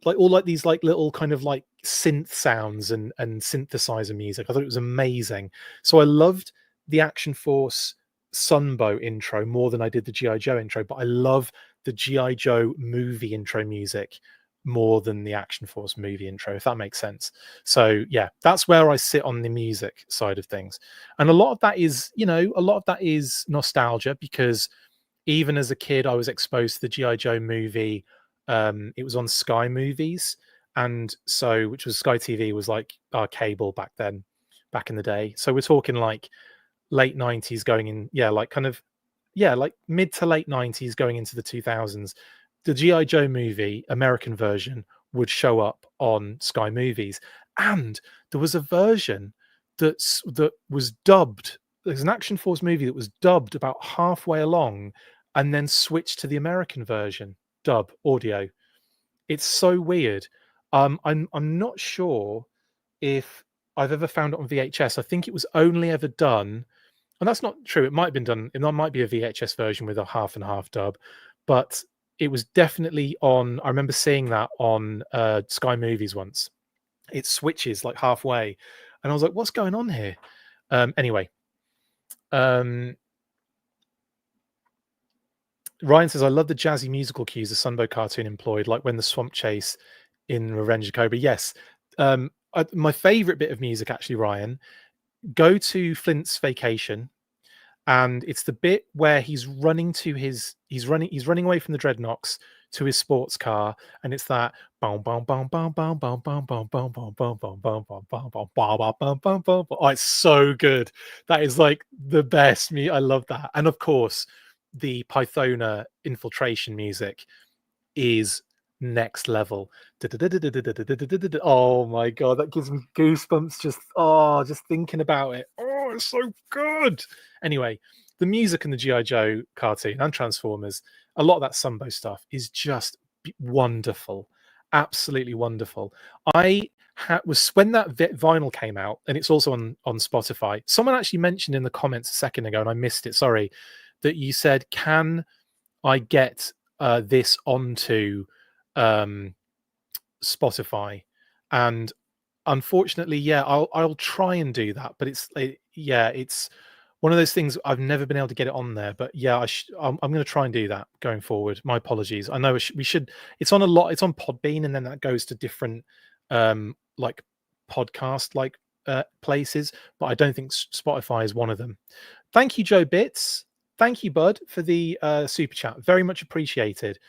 like all like these like little kind of like synth sounds and synthesizer music. I thought it was amazing. So I loved the Action Force Sunbow intro more than I did the GI Joe intro, but I love the GI Joe movie intro music more than the Action Force movie intro, if that makes sense. So yeah, that's where I sit on the music side of things. And a lot of that is nostalgia, because even as a kid, I was exposed to the GI Joe movie. It was on Sky Movies, and so, which was Sky TV, was like our cable back then, back in the day. So we're talking like late 90s going in, like mid to late 90s going into the 2000s. The GI Joe movie, American version, would show up on Sky Movies, and there was a version that was dubbed. There's an Action Force movie that was dubbed about halfway along, and then switched to the American version dub audio. It's so weird. I'm not sure if I've ever found it on VHS. I think it was only ever done, and that's not true. It might have been done. It might be a VHS version with a half and half dub, but it was definitely on. I remember seeing that on Sky Movies once. It switches like halfway, and I was like, "What's going on here?" Anyway, Ryan says, "I love the jazzy musical cues the Sunbow cartoon employed, like when the swamp chase in Revenge of Cobra." Yes, my favorite bit of music, actually, Ryan. Go to Flint's Vacation, and it's the bit where he's running away from the Dreadnoks to his sports car, and it's that boom boom boom boom boom boom boom boom boom boom boom boom boom boom boom boom boom boom boom. Oh, it's so good. That is like the best. I love that. And of course, the Pythona infiltration music is next level. Oh my god, that gives me goosebumps just thinking about it. Oh, it's so good. Anyway, the music in the GI Joe cartoon and Transformers, a lot of that Sunbow stuff is just wonderful, absolutely wonderful. I was when that vinyl came out, and it's also on Spotify. Someone actually mentioned in the comments a second ago, and I missed it. Sorry, that you said, "Can I get this onto Spotify?" And unfortunately, yeah, I'll try and do that, but it's one of those things I've never been able to get it on there. But yeah, I'm going to try and do that going forward. My apologies. I know we should. It's on a lot. It's on Podbean, and then that goes to different like podcast places. But I don't think Spotify is one of them. Thank you, Joe Bits. Thank you, Bud, for the super chat. Very much appreciated.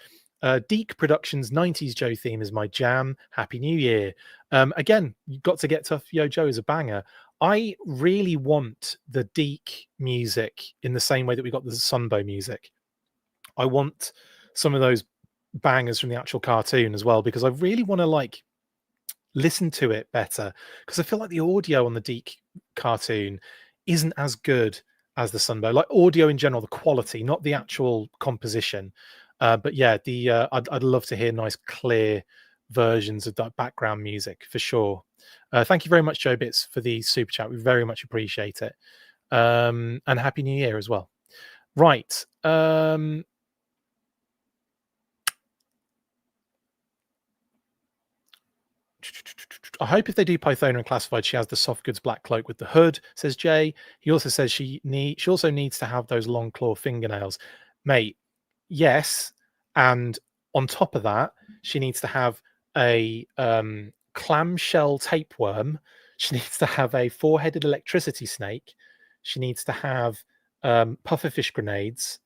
Deke Productions 90s Joe theme is my jam. Happy New Year. Again, you've got to get Tough Yo Joe is a banger. I really want the Deke music in the same way that we got the Sunbow music. I want some of those bangers from the actual cartoon as well, because I really want to listen to it better, because I feel like the audio on the Deke cartoon isn't as good as the Sunbow. Like audio in general, the quality, not the actual composition. But yeah, I'd love to hear nice, clear versions of that background music for sure. Thank you very much, Joe Bits, for the super chat. We very much appreciate it. And Happy New Year as well. Right. I hope if they do Pythona and Classified, she has the soft goods black cloak with the hood, says Jay. He also says she also needs to have those long claw fingernails. Mate, yes. And on top of that, she needs to have a clamshell tapeworm. She needs to have a 4-headed electricity snake. She needs to have pufferfish grenades.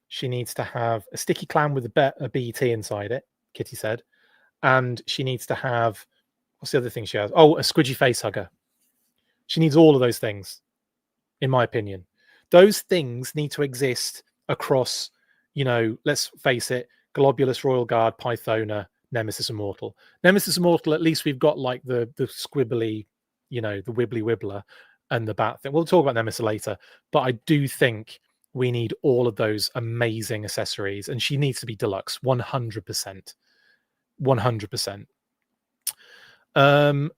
She needs to have a sticky clam with a BET inside it, Kitty said. And she needs to have, what's the other thing she has? Oh, a squidgy face hugger. She needs all of those things, in my opinion. Those things need to exist across, let's face it, Globulus, Royal Guard, Pythona, Nemesis, Immortal. Nemesis, Immortal, at least we've got like the squibbly, the wibbly wibbler and the bat thing. We'll talk about Nemesis later, but I do think we need all of those amazing accessories, and she needs to be deluxe, 100%. 100%.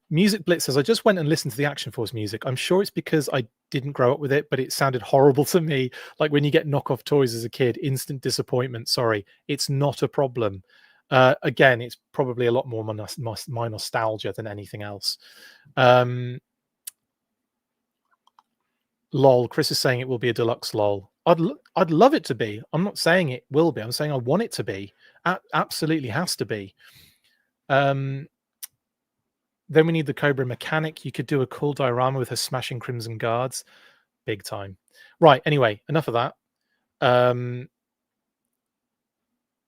Music Blitz says, I just went and listened to the Action Force music. I'm sure it's because I didn't grow up with it, but it sounded horrible to me. Like when you get knockoff toys as a kid, instant disappointment. Sorry, it's not a problem. Again, it's probably a lot more my nostalgia than anything else. Lol, Chris is saying it will be a deluxe. Lol, I'd love it to be. I'm not saying it will be. I'm saying I want it to be. Absolutely has to be. Then we need the Cobra mechanic. You could do a cool diorama with her smashing Crimson Guards. Big time. Right, anyway, enough of that.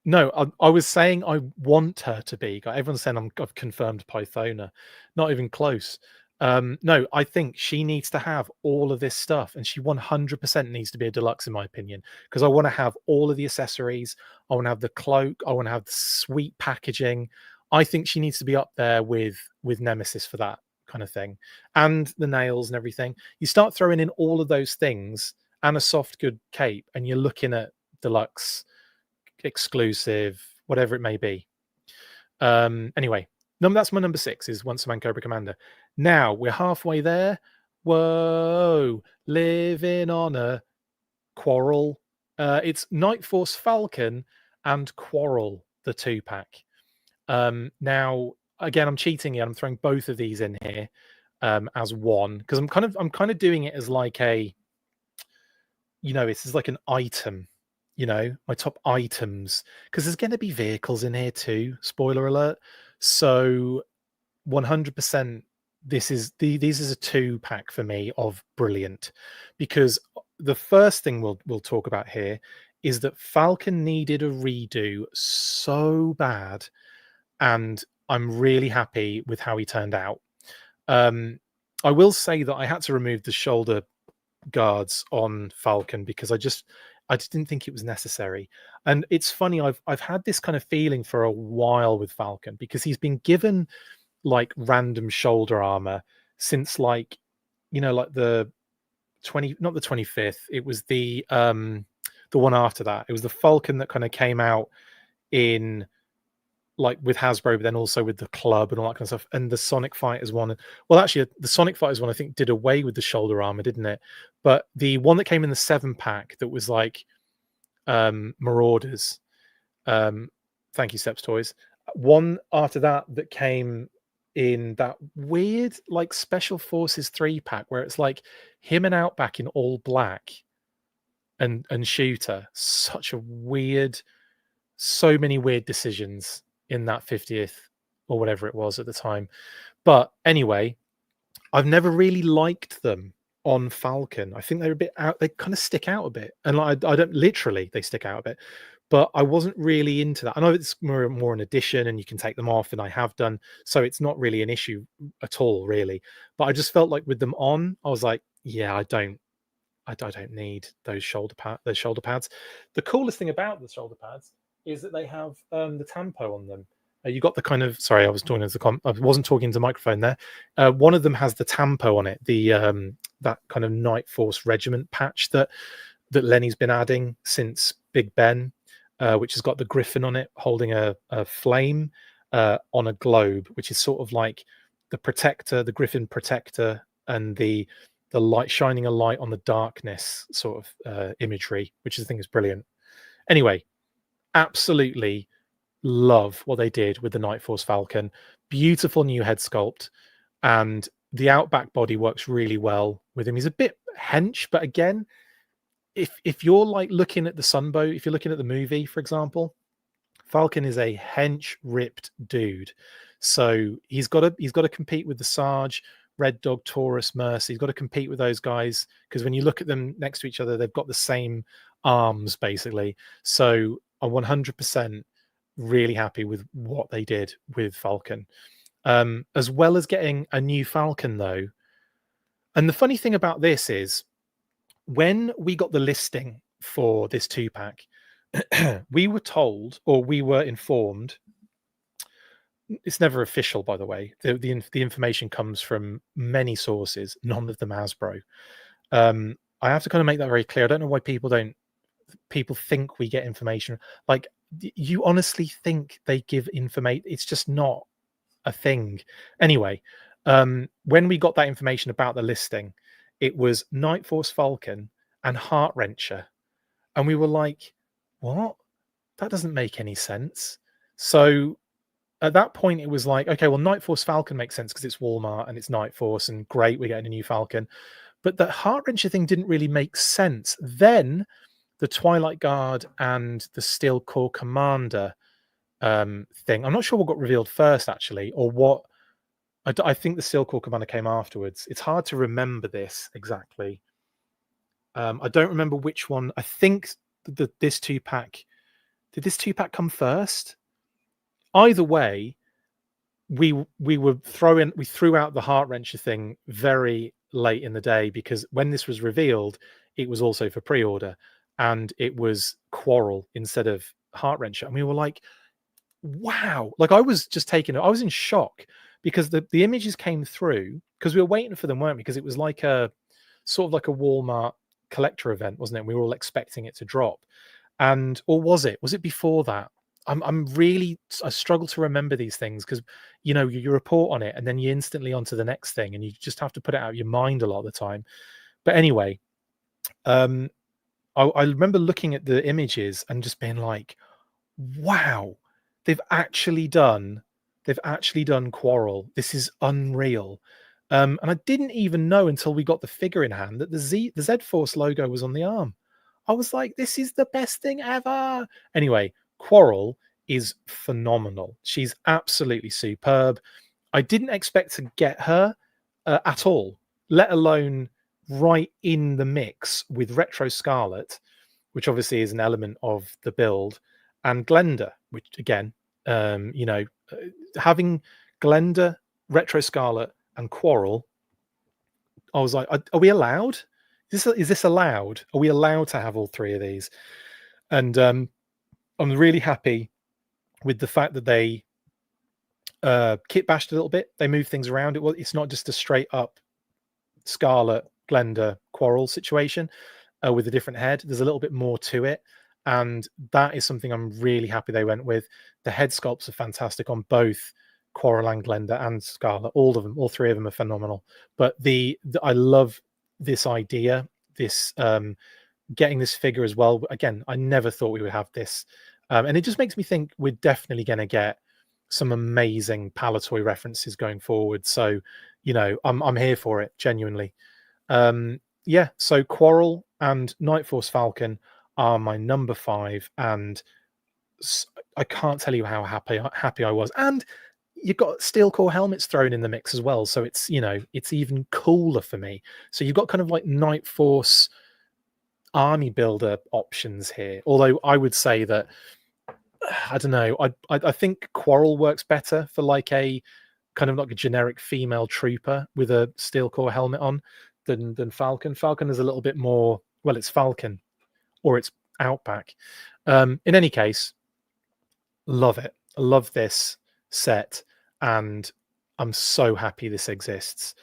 No, I was saying I want her to be. Everyone's saying I've confirmed Pythona. Not even close. No, I think she needs to have all of this stuff, and she 100% needs to be a deluxe, in my opinion, because I want to have all of the accessories. I want to have the cloak. I want to have the sweet packaging. I think she needs to be up there with Nemesis for that kind of thing, and the nails and everything. You start throwing in all of those things and a soft good cape, and you're looking at deluxe, exclusive, whatever it may be. Anyway, that's my number 6 is Once a Man Cobra Commander. Now we're halfway there. Whoa, living on a Quarrel. It's Night Force Falcon and Quarrel, the 2-pack. Now, again, I'm cheating here. I'm throwing both of these in here as one, because I'm kind of doing it as like a, it's as like an item, my top items, because there's going to be vehicles in here too. Spoiler alert. So 100%, these is a 2-pack for me of brilliant, because the first thing we'll talk about here is that Falcon needed a redo so bad. And I'm really happy with how he turned out. I will say that I had to remove the shoulder guards on Falcon because I just didn't think it was necessary. And it's funny, I've had this kind of feeling for a while with Falcon, because he's been given like random shoulder armor since like the 25th. It was the one after that. It was the Falcon that kind of came out in like with Hasbro, but then also with the club and all that kind of stuff. And the Sonic Fighters one, well, actually, the Sonic Fighters one, I think, did away with the shoulder armor, didn't it? But the one that came in the 7-pack that was like Marauders. Thank you, Steps Toys. One after that came in that weird like Special Forces 3-pack where it's like him and Outback in all black and Shooter. Such a weird, so many weird decisions in that 50th or whatever it was at the time. But anyway, I've never really liked them on Falcon. I think they're a bit out, they kind of stick out a bit. And I don't literally, they stick out a bit, but I wasn't really into that. I know it's more an addition and you can take them off, and I have done, so it's not really an issue at all, really. But I just felt like with them on, I was like, yeah, I don't need those shoulder pads. The coolest thing about the shoulder pads is that they have the tampo on them. You got the kind of, sorry, I was talking I wasn't talking to the microphone there. One of them has the tampo on it, the that kind of Night Force Regiment patch that Lenny's been adding since Big Ben, which has got the Griffin on it holding a flame on a globe, which is sort of like the protector, the Griffin protector, and the light shining a light on the darkness sort of imagery, which I think is brilliant. Anyway, absolutely love what they did with the Night Force Falcon. Beautiful new head sculpt, and the Outback body works really well with him. He's a bit hench, but again, if you're like looking at the Sunbow, if you're looking at the movie, for example, Falcon is a hench ripped dude. So he's got to compete with the Sarge, Red Dog, Taurus, Mercy. He's got to compete with those guys because when you look at them next to each other, they've got the same arms basically. So I'm 100% really happy with what they did with Falcon, as well as getting a new Falcon though. And the funny thing about this is when we got the listing for this 2-pack, we were told, or we were informed, it's never official, by the way. The information comes from many sources, none of them Hasbro. I have to kind of make that very clear. I don't know why people think we get information. Like, you honestly think they give information? It's just not a thing. Anyway, when we got that information about the listing, it was Night Force Falcon and Heart Wrencher, and we were like, what? That doesn't make any sense. So at that point, it was like, okay, well, Night Force Falcon makes sense because it's Walmart and it's Night Force, and great, we're getting a new Falcon. But the Heart Wrencher thing didn't really make sense. Then the Twilight Guard and the Steel Corps Commander thing. I'm not sure what got revealed first, actually, or what. I think the Steel Corps Commander came afterwards. It's hard to remember this exactly. I don't remember which one. I think this 2-pack. Did this 2-pack come first? Either way, we threw out the Heart Wrencher thing very late in the day because when this was revealed, it was also for pre-order and it was Quarrel instead of Heart Wrencher, and we were like, wow! Like I was in shock because the images came through because we were waiting for them, weren't we? Because it was like a sort of like a Walmart collector event, wasn't it? We were all expecting it to drop, or was it? Was it before that? I struggle to remember these things because you report on it and then you instantly onto the next thing and you just have to put it out of your mind a lot of the time. But anyway, I remember looking at the images and just being like, wow, they've actually done Quarrel. This is unreal. And I didn't even know until we got the figure in hand that the Z Force logo was on the arm. I was like, this is the best thing ever. Anyway, Quarrel is phenomenal. She's absolutely superb. I didn't expect to get her at all, let alone right in the mix with Retro Scarlet, which obviously is an element of the build, and Glenda, which again, having Glenda, Retro Scarlet, and Quarrel, I was like, are we allowed? Is this allowed? Are we allowed to have all three of these? And I'm really happy with the fact that they kit bashed a little bit. They moved things around. It's not just a straight up Scarlet, Glenda, Quarrel situation with a different head. There's a little bit more to it. And that is something I'm really happy they went with. The head sculpts are fantastic on both Quarrel and Glenda and Scarlet. All of them, all three of them are phenomenal. But I love this idea, this getting this figure as well. Again, I never thought we would have this. And it just makes me think we're definitely going to get some amazing Palatoy references going forward. So, I'm here for it, genuinely. So Quarrel and Night Force Falcon are my number 5, and I can't tell you how happy I was. And you've got Steel Core helmets thrown in the mix as well, so it's it's even cooler for me. So you've got kind of like Night Force army builder options here. Although I would say that I don't know. I think Quarrel works better for like a kind of like a generic female trooper with a Steel Core helmet on than Falcon. Falcon is a little bit more, well, it's Falcon or it's Outback. In any case, love it. I love this set, and I'm so happy this exists.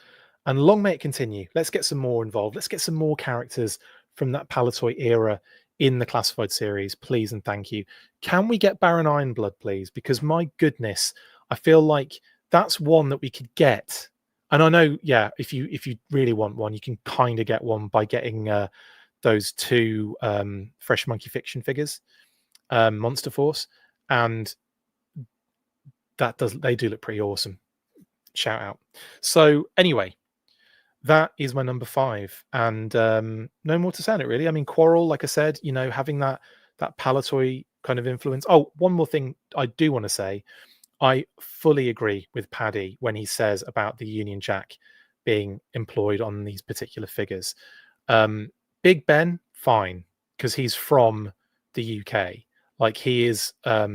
And long may it continue. Let's get some more involved. Let's get some more characters from that Palatoy era in the classified series, please and thank you. Can we get Baron Ironblood, please? Because my goodness, I feel like that's one that we could get. And I know, yeah, if you really want one, you can kind of get one by getting those 2 Fresh Monkey Fiction figures, Monster Force, and they do look pretty awesome. Shout out. So anyway, that is my number 5, and no more to say on it, really. I mean, Quarrel, like I said, having that Palatoy kind of influence. Oh, one more thing I do want to say. I fully agree with Paddy when he says about the Union Jack being employed on these particular figures. Big Ben, fine, because he's from the UK. Like he is, I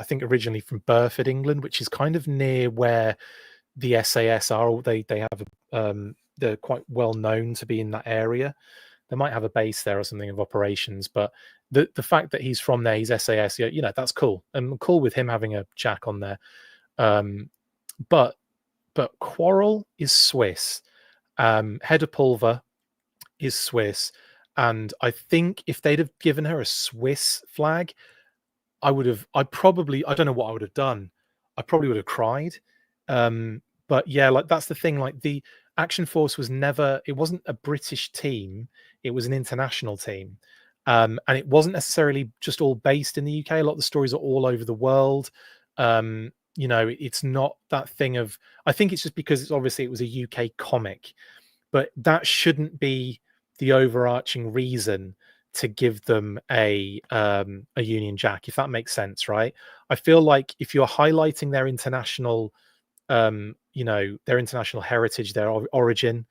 think originally from Burford, England, which is kind of near where the SAS are. They have they're quite well known to be in that area. They might have a base there or something of operations, but the fact that he's from there, he's SAS, that's cool. And cool with him having a Jack on there. But Quarrel is Swiss. Head of Pulver is Swiss. And I think if they'd have given her a Swiss flag, I don't know what I would have done. I probably would have cried. But yeah, like that's the thing. Like the Action Force it wasn't a British team. It was an international team. And it wasn't necessarily just all based in the UK. A lot of the stories are all over the world. It's not that thing of, I think it's just because it was a UK comic, but that shouldn't be the overarching reason to give them a Union Jack, if that makes sense, right? I feel like if you're highlighting their international, their international heritage, their origin,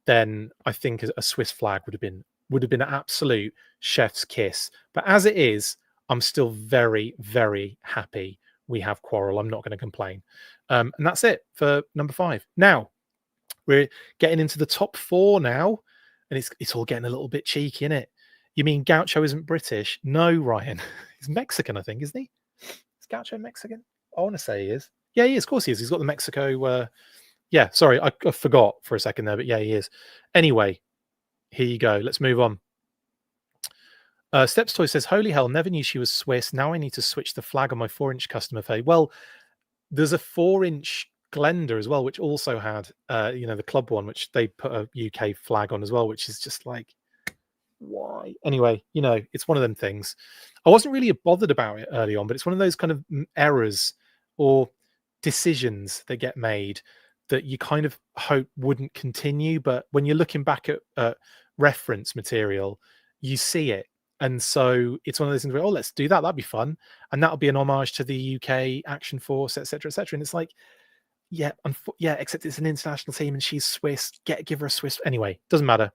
then I think a Swiss flag would have been an absolute chef's kiss. But as it is, I'm still very, very happy we have Quarrel. I'm not going to complain. And that's it for number 5. Now we're getting into the top 4 now, and it's all getting a little bit cheeky, isn't it? You mean Gaucho isn't British? No, Ryan. He's Mexican, I think, isn't he? Is Gaucho Mexican? I want to say he is. Yeah, he is. Of course he is. He's got the Mexico. Yeah, sorry, I forgot for a second there, but yeah, he is. Anyway, here you go. Let's move on. Steps Toy says, holy hell, never knew she was Swiss. Now I need to switch the flag on my 4-inch customer fade. Well, there's a 4-inch Glenda as well, which also had, the club one, which they put a UK flag on as well, which is just like, why? Anyway, it's one of them things. I wasn't really bothered about it early on, but it's one of those kind of errors or decisions that get made that you kind of hope wouldn't continue. But when you're looking back at reference material, you see it. And so it's one of those things where, oh, let's do that. That'd be fun. And that'll be an homage to the UK Action Force, etc., etc. And it's like, yeah, except it's an international team and she's Swiss. Give her a Swiss. Anyway, doesn't matter.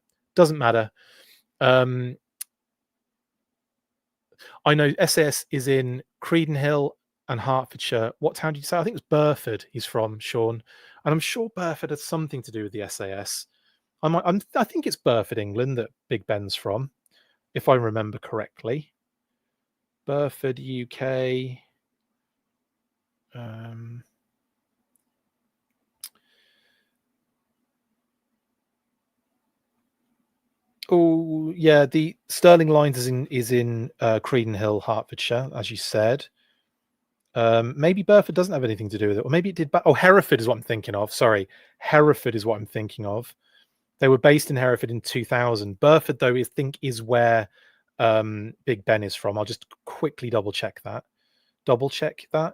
I know SAS is in Credenhill and Hertfordshire. What town did you say? I think it was Burford he's from, Sean. And I'm sure Burford has something to do with the SAS. I think it's Burford, England, that Big Ben's from, if I remember correctly. Burford, UK. Oh yeah, the Stirling Lines is in Credenhill, Hertfordshire, as you said. Maybe Burford doesn't have anything to do with it, or maybe it did. Hereford is what I'm thinking of. Sorry, Hereford is what I'm thinking of. They were based in Hereford in 2000. Burford, though, I think is where Big Ben is from. I'll just quickly double check that.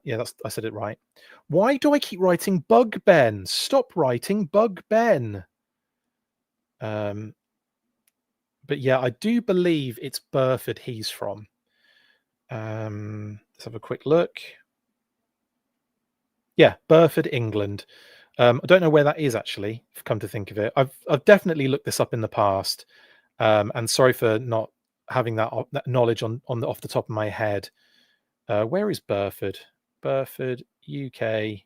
Yeah, I said it right. Why do I keep writing Bug Ben? Stop writing Bug Ben. But yeah, I do believe it's Burford he's from. Let's have a quick look. Yeah, Burford, England. I don't know where that is actually, come to think of it. I've definitely looked this up in the past. And sorry for not having that knowledge off the top of my head. Where is Burford? Burford, UK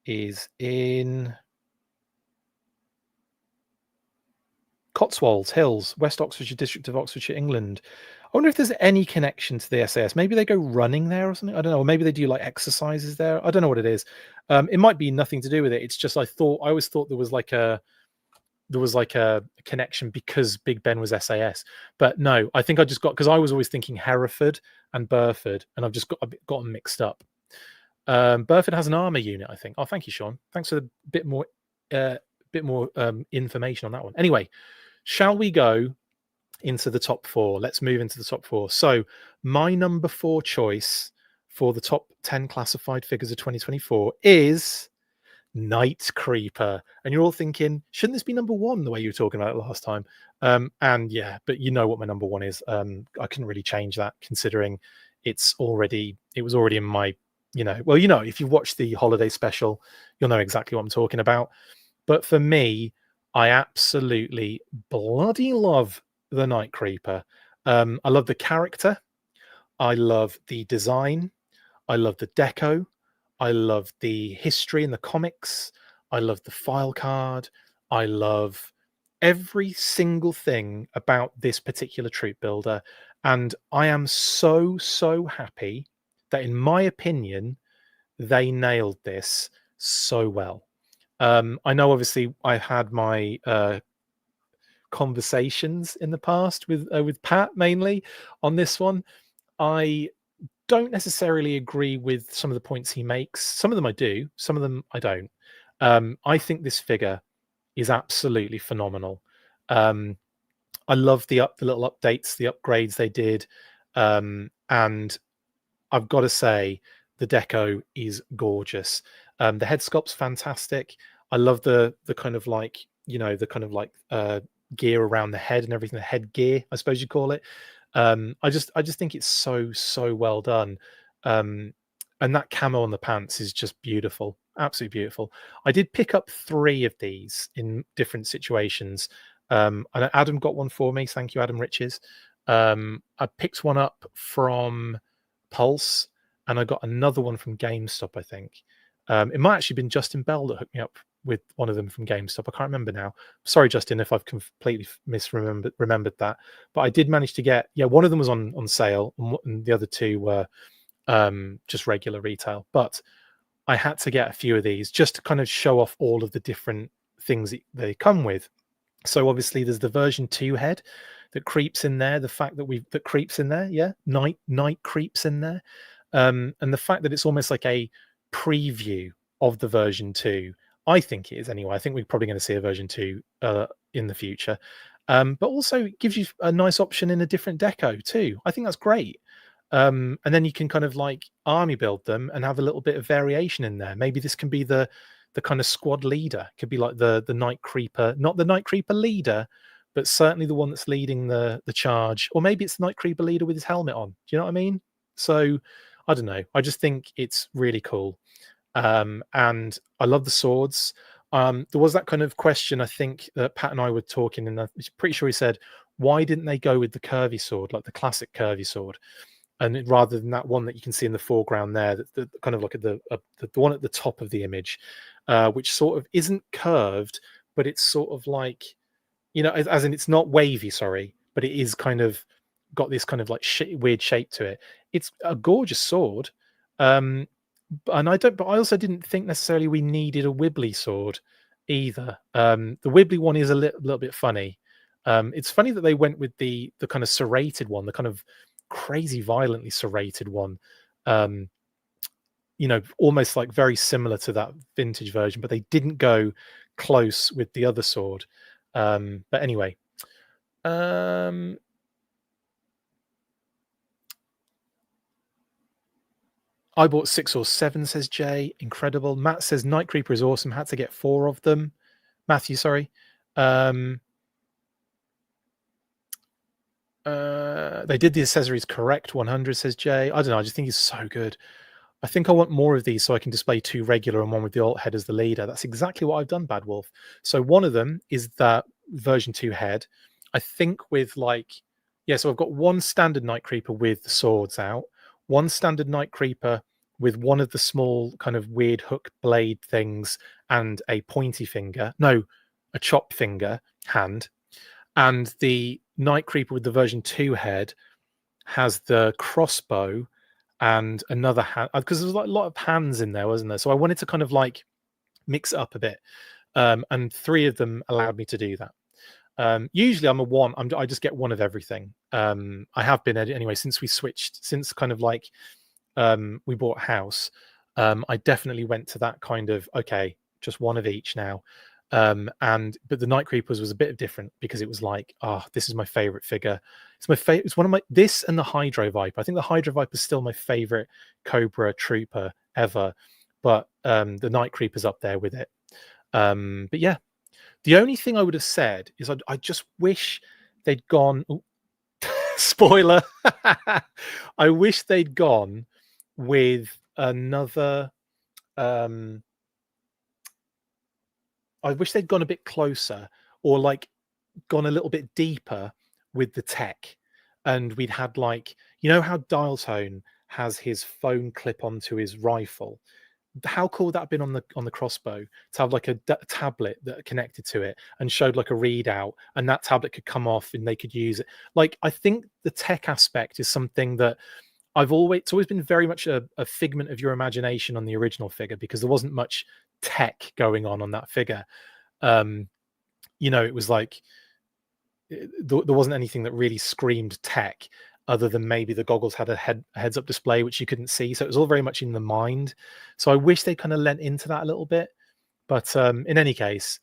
is in Cotswolds Hills, West Oxfordshire district of Oxfordshire, England. I wonder if there's any connection to the SAS. Maybe they go running there or something. I don't know. Or maybe they do like exercises there. I don't know what it is. It might be nothing to do with it. It's just I always thought there was like a connection because Big Ben was SAS. But no, I think I just got, because I was always thinking Hereford and Burford, and I've just got them mixed up. Burford has an armour unit, I think. Oh, thank you, Sean. Thanks for a bit more information on that one. Anyway, shall we go into the top 4? Let's move into the top 4. So my number 4 choice for the top 10 classified figures of 2024 is Night Creeper. And you're all thinking, shouldn't this be number 1 the way you were talking about it last time? And yeah, but you know what my number 1 is. I couldn't really change that considering it was already in my well, if you watch the holiday special, you'll know exactly what I'm talking about. But for me, I absolutely bloody love the Night Creeper. I love the character. I love the design. I love the deco. I love the history in the comics. I love the file card. I love every single thing about this particular troop builder. And I am so, so happy that, in my opinion, they nailed this so well. I know, obviously, I've had my conversations in the past with Pat mainly on this one. I don't necessarily agree with some of the points he makes. Some of them I do, some of them I don't. I think this figure is absolutely phenomenal. I love the little updates, the upgrades they did, and I've got to say the deco is gorgeous. The head sculpt's fantastic. I love the kind of like the kind of like gear around the head and everything, the head gear, I suppose you call it. I just think it's so well done. And that camo on the pants is just beautiful, absolutely beautiful. I did pick up 3 of these in different situations. And Adam got one for me. Thank you, Adam Riches. I picked one up from Pulse, and I got another one from GameStop, I think. It might actually been Justin Bell that hooked me up with one of them from GameStop. I can't remember now. Sorry, Justin, if I've completely remembered that. But I did manage to get, one of them was on sale, and the other 2 were just regular retail. But I had to get a few of these just to kind of show off all of the different things that they come with. So obviously there's the version 2 head that creeps in there. The fact that creeps in there, night creeps in there, and the fact that it's almost like a preview of the version 2. I think it is anyway. I think we're probably going to see a version 2 in the future, but also it gives you a nice option in a different deco too. I think that's great. And then you can kind of like army build them and have a little bit of variation in there. Maybe this can be the kind of squad leader. Could be like the Night Creeper, not the Night Creeper leader, but certainly the one that's leading the charge. Or maybe it's the Night Creeper leader with his helmet on. Do you know what I mean? So I don't know. I just think it's really cool. And I love the swords. There was that kind of question, I think, that Pat and I were talking, and I'm pretty sure he said, why didn't they go with the curvy sword, like the classic curvy sword? And rather than that one that you can see in the foreground there, the kind of like the one at the top of the image, which sort of isn't curved, but it's sort of like, as in it's not wavy, sorry, but it is kind of got this kind of like weird shape to it. It's a gorgeous sword. And but I also didn't think necessarily we needed a wibbly sword either. The wibbly one is a little bit funny. It's funny that they went with the kind of serrated one, the kind of crazy violently serrated one, almost like very similar to that vintage version, but they didn't go close with the other sword. But anyway, I bought 6 or 7, says Jay. Incredible. Matt says Night Creeper is awesome. Had to get 4 of them. Matthew, sorry. They did the accessories correct. 100, says Jay. I don't know. I just think it's so good. I think I want more of these so I can display 2 regular and one with the alt head as the leader. That's exactly what I've done, Bad Wolf. So one of them is that version 2 head. I think with so I've got 1 standard Night Creeper with the swords out, 1 standard Night Creeper with one of the small kind of weird hook blade things and a pointy finger. No, a chop finger hand. And the Night Creeper with the version 2 head has the crossbow and another hand, because there was like a lot of hands in there, wasn't there? So I wanted to kind of like mix it up a bit, and 3 of them allowed me to do that. Usually I'm a one, I just get one of everything. I have been anyway since we switched, since kind of like we bought a house. I definitely went to that kind of, okay, just one of each now. But the Night Creepers was a bit different because it was like, this is my favorite figure. It's my favorite. It's one of my, this and the Hydro Viper. I think the Hydro Viper is still my favorite Cobra trooper ever, but the Night Creeper's up there with it. But yeah, the only thing I would have said is I just wish they'd gone. Spoiler. I wish they'd gone with another. I wish they'd gone a bit closer, or like gone a little bit deeper with the tech, and we'd had, like, you know how Dial Tone has his phone clip onto his rifle. How cool would that have been on the crossbow to have like a tablet that connected to it and showed like a readout, and that tablet could come off and they could use it. Like, I think the tech aspect is something that it's always been very much a figment of your imagination on the original figure, because there wasn't much tech going on that figure. It was like there wasn't anything that really screamed tech, other than maybe the goggles had a heads-up display which you couldn't see. So it was all very much in the mind. So I wish they kind of lent into that a little bit. But in any case,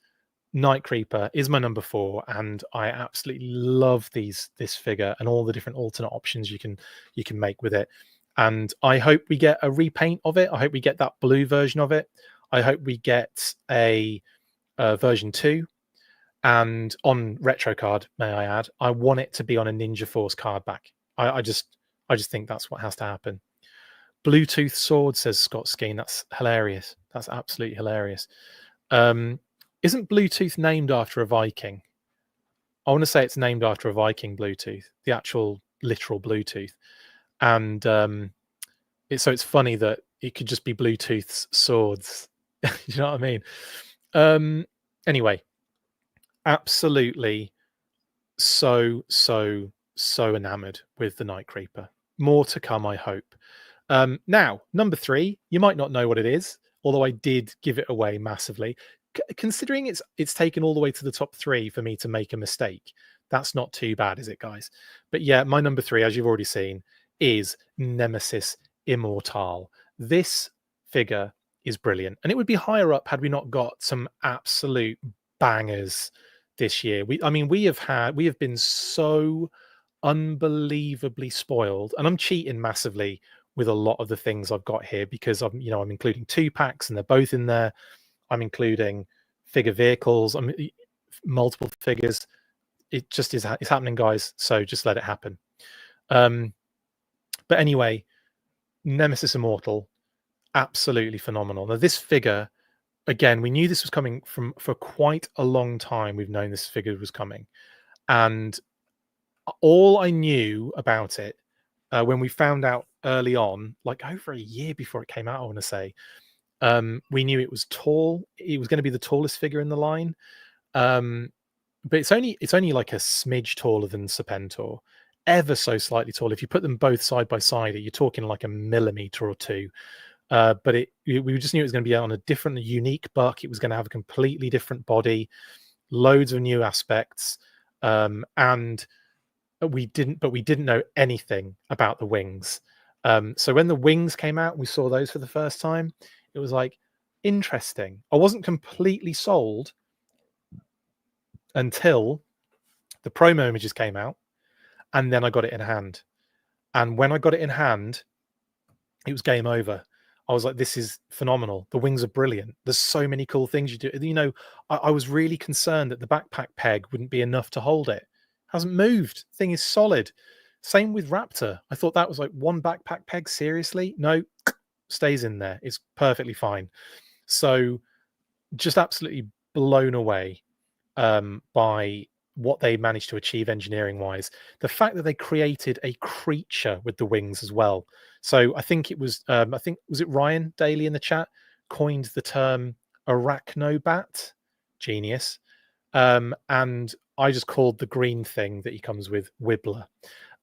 Night Creeper is my number 4, and I absolutely love this figure and all the different alternate options you can make with it. And I hope we get a repaint of it. I hope we get that blue version of it. I hope we get a version 2. And on retro card, may I add, I want it to be on a Ninja Force card back. I just think that's what has to happen. Bluetooth sword, says Scott Skeen. That's hilarious. That's absolutely hilarious. Isn't Bluetooth named after a Viking? I want to say it's named after a Viking, Bluetooth, the actual literal Bluetooth. And it's funny that it could just be Bluetooth's swords. You know what I mean? Anyway, absolutely so enamored with the Night Creeper. More to come, I hope. Now, number 3, you might not know what it is, although I did give it away massively. Considering it's taken all the way to the top 3 for me to make a mistake, that's not too bad, is it, guys? But yeah, my number 3, as you've already seen, is Nemesis Immortal. This figure is brilliant, and it would be higher up had we not got some absolute bangers this year. We have been so unbelievably spoiled, and I'm cheating massively with a lot of the things I've got here, because I'm including 2 packs and they're both in there. I'm including figure vehicles, multiple figures. It just is, it's happening, guys. So just let it happen. But anyway, Nemesis Immortal, absolutely phenomenal. Now, this figure, again, we knew this was coming for quite a long time. We've known this figure was coming, and all I knew about it when we found out early on, like over a year before it came out, I want to say, we knew it was tall. It was going to be the tallest figure in the line, but it's only like a smidge taller than Serpentor, ever so slightly tall. If you put them both side by side, you're talking like a millimeter or 2. But we just knew it was going to be on a different, unique buck. It was going to have a completely different body, loads of new aspects, and we didn't know anything about the wings. So when the wings came out and we saw those for the first time, it was like, interesting. I wasn't completely sold until the promo images came out, and then I got it in hand. And when I got it in hand, it was game over. I was like, this is phenomenal. The wings are brilliant. There's so many cool things you do. I was really concerned that the backpack peg wouldn't be enough to hold it. Hasn't moved. Thing is solid. Same with Raptor. I thought that was like one backpack peg. Seriously? No, stays in there. It's perfectly fine. So just absolutely blown away by what they managed to achieve engineering wise. The fact that they created a creature with the wings as well. So I think it was was it Ryan Daly in the chat coined the term arachnobat? Genius. And I just called the green thing that he comes with Wibbler.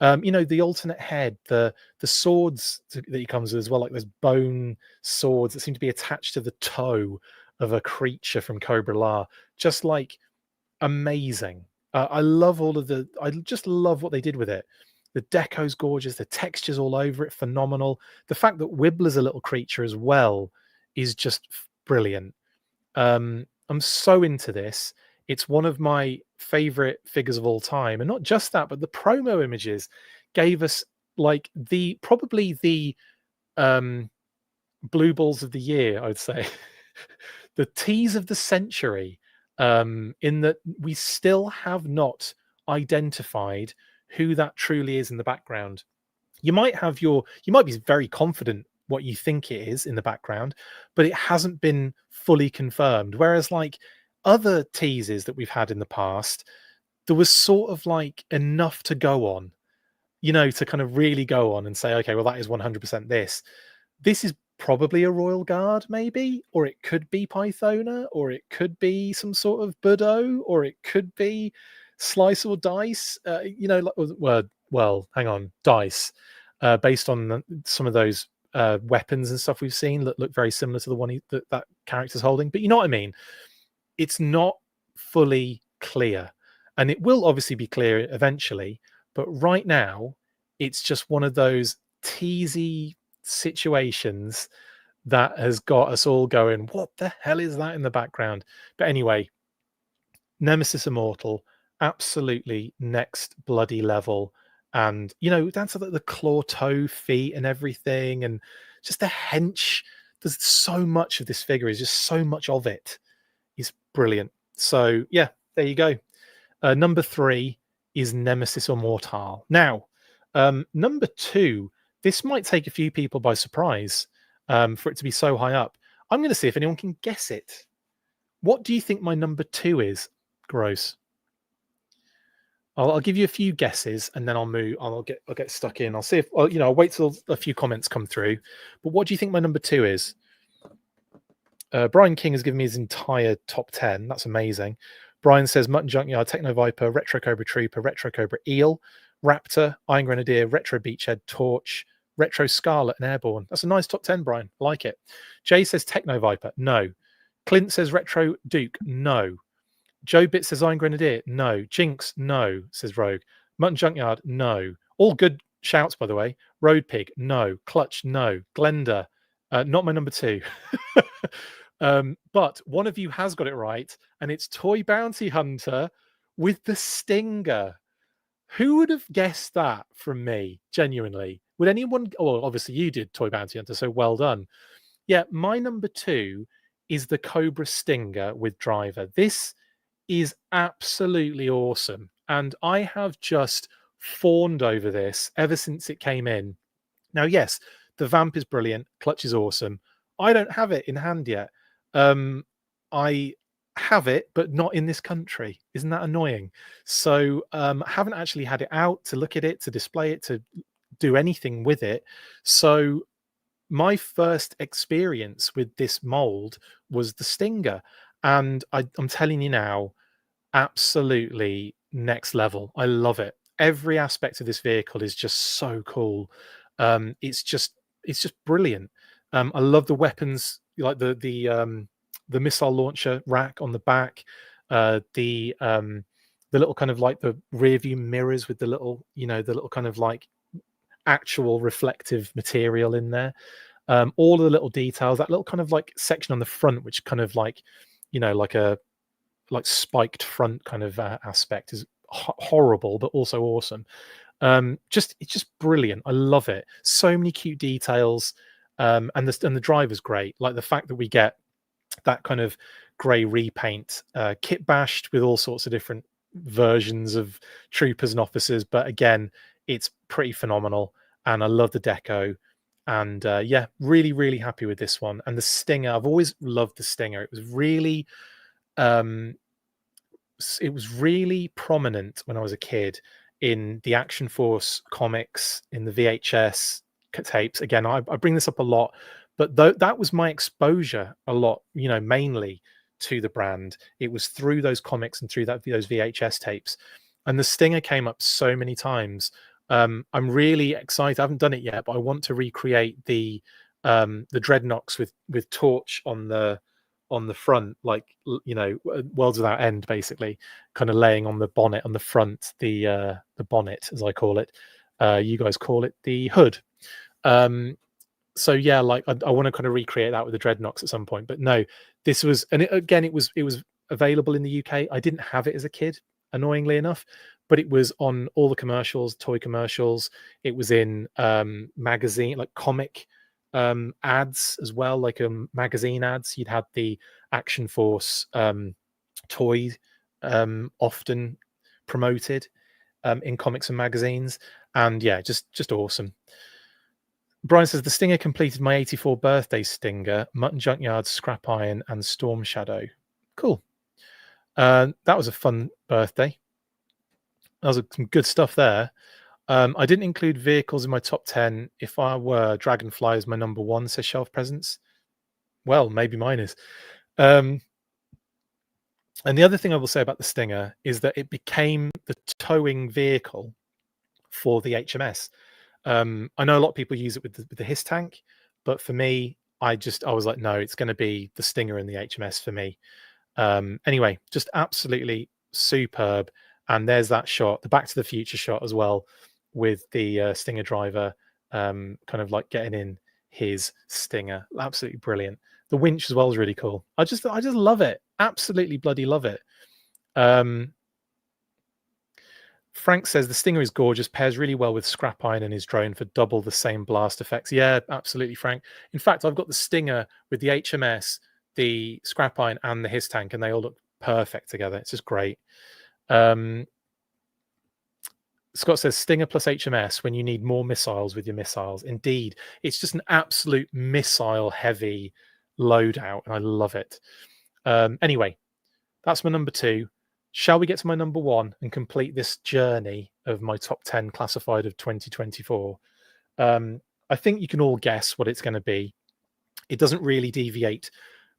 The alternate head, the swords that he comes with as well, like those bone swords that seem to be attached to the toe of a creature from Cobra La. Just like amazing. I love I just love what they did with it. The deco's gorgeous, the textures all over it, phenomenal. The fact that Wibbler's a little creature as well is just brilliant. I'm so into this. It's one of my favorite figures of all time. And not just that, but the promo images gave us like probably the blue balls of the year, I'd say. The tease of the century, in that we still have not identified who that truly is in the background. You might be very confident what you think it is in the background, but it hasn't been fully confirmed. Whereas like other teases that we've had in the past, there was sort of like enough to go on, you know, to kind of really go on and say, okay, well, that is 100% this. This is probably a Royal Guard, maybe, or it could be Pythona, or it could be some sort of Budo, or it could be Slice or Dice. You know, well, hang on, Dice, based on some of those weapons and stuff we've seen that look very similar to the one that character's holding. But you know what I mean? It's not fully clear, and it will obviously be clear eventually. But right now, it's just one of those teasy situations that has got us all going, what the hell is that in the background? But anyway, Nemesis Immortal, absolutely next bloody level. And, you know, down to the claw toe feet and everything, and just the hench. There's so much of this figure, is just so much of it. Is brilliant. So, yeah, there you go. Number 3 is Nemesis Immortal. Now, number 2, this might take a few people by surprise for it to be so high up. I'm going to see if anyone can guess it. What do you think my number 2 is? Gross. I'll give you a few guesses and then I'll move. I'll get stuck in. I'll see if I'll wait till a few comments come through. But what do you think my number 2 is? Brian King has given me his entire top 10. That's amazing. Brian says Mutton Junkyard, Techno Viper, Retro Cobra Trooper, Retro Cobra Eel, Raptor, Iron Grenadier, Retro Beachhead, Torch, Retro Scarlet, and Airborne. That's a nice top 10, Brian. Like it. Jay says Techno Viper. No. Clint says Retro Duke. No. Joe Bit says Iron Grenadier. No. Jinx. No, says Rogue. Mutton Junkyard. No. All good shouts, by the way. Road Pig. No. Clutch. No. Glenda. Not my number 2. But one of you has got it right, and it's Toy Bounty Hunter with the Stinger. Who would have guessed that from me? Genuinely. Would anyone? Well, obviously you did, Toy Bounty Hunter, so well done. Yeah, my number 2 is the Cobra Stinger with driver. This is absolutely awesome. And I have just fawned over this ever since it came in. Now, yes, the Vamp is brilliant. Clutch is awesome. I don't have it in hand yet. I have it, but not in this country. Isn't that annoying? So I haven't actually had it out to look at it, to display it, to do anything with it. So my first experience with this mold was the Stinger. And I'm telling you now, absolutely next level. I love it. Every aspect of this vehicle is just so cool. It's just brilliant. I love the weapons, like the missile launcher rack on the back, the little kind of like the rear view mirrors with the little, the little kind of like actual reflective material in there. All of the little details, that little kind of like section on the front, which kind of like, like spiked front kind of aspect is horrible, but also awesome. It's just brilliant. I love it. So many cute details. And the driver's great. Like the fact that we get that kind of grey repaint, kit bashed with all sorts of different versions of troopers and officers. But again, it's pretty phenomenal. And I love the deco. And yeah, really, really happy with this one. And the Stinger, I've always loved the Stinger. It was really prominent when I was a kid in the Action Force comics, in the VHS tapes. Again, I bring this up a lot, but that was my exposure a lot, mainly to the brand. It was through those comics and through those VHS tapes. And the Stinger came up so many times. I'm really excited. I haven't done it yet, but I want to recreate the Dreadnoks with Torch on the front, like Worlds Without End, basically, kind of laying on the bonnet on the front, the bonnet, as I call it. You guys call it the hood. So yeah, like I want to kind of recreate that with the Dreadnoks at some point. But no, this was, and it was available in the UK. I didn't have it as a kid, annoyingly enough, but it was on all the commercials, toy commercials. It was in magazine, like comic ads as well, like magazine ads. You'd had the Action Force toy often promoted in comics and magazines, and yeah, just awesome. Brian says the Stinger completed my 84 birthday Stinger, Mutton Junkyard, Scrap Iron, and Storm Shadow. Cool. That was a fun birthday. That was some good stuff there. I didn't include vehicles in my top 10. If I were, Dragonfly is my number one, says Shelf Presence. Well, maybe mine is. And the other thing I will say about the Stinger is that it became the towing vehicle for the HMS. I know a lot of people use it with the HISS tank, but for me, I was like, no, it's going to be the Stinger and the HMS for me. Anyway, just absolutely superb. And there's that shot, the Back to the Future shot as well, with the Stinger driver kind of like getting in his Stinger. Absolutely brilliant. The winch as well is really cool. I just love it. Absolutely bloody love it. Frank says the Stinger is gorgeous, pairs really well with Scrap Iron and his drone for double the same blast effects. Yeah, absolutely, Frank. In fact, I've got the Stinger with the HMS, the Scrap Iron, and the HISS tank, and they all look perfect together. It's just great. Scott says Stinger plus HMS when you need more missiles with your missiles. Indeed, it's just an absolute missile-heavy loadout, and I love it. Anyway, that's my number 2. Shall we get to my number 1 and complete this journey of my top 10 classified of 2024? I think you can all guess what it's going to be. It doesn't really deviate.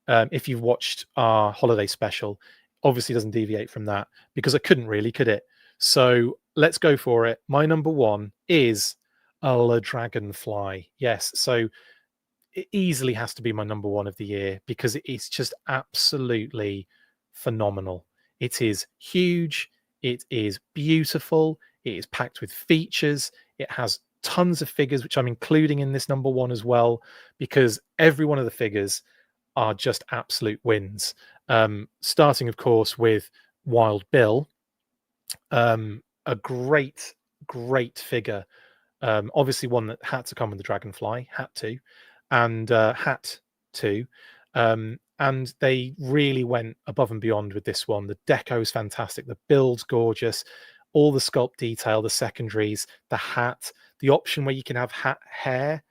If you've watched our holiday special, obviously doesn't deviate from that because I couldn't really, could it? So let's go for it. My number 1 is a Dragonfly. Yes, so it easily has to be my number 1 of the year because it's just absolutely phenomenal. It is huge. It is beautiful. It is packed with features. It has tons of figures, which I'm including in this number 1 as well, because every one of the figures are just absolute wins. Starting, of course, with Wild Bill, a great figure. Obviously one that had to come with the Dragonfly, had to. And they really went above and beyond with this one. The deco is fantastic. The build's gorgeous. All the sculpt detail, the secondaries, the hat, the option where you can have hair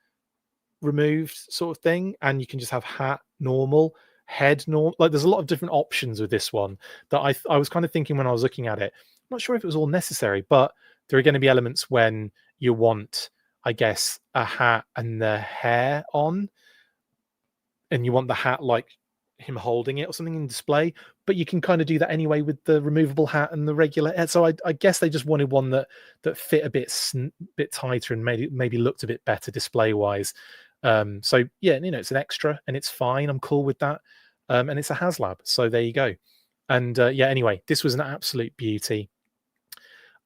removed sort of thing, and you can just have hat normal, head normal. Like there's a lot of different options with this one that I was kind of thinking when I was looking at it. I'm not sure if it was all necessary, but there are going to be elements when you want, I guess, a hat and the hair on, and you want the hat like him holding it or something in display, but you can kind of do that anyway with the removable hat and the regular head. So I guess they just wanted one that fit a bit tighter and maybe looked a bit better display wise. So yeah, it's an extra and it's fine. I'm cool with that. And it's a HasLab, so there you go. And yeah, anyway, this was an absolute beauty.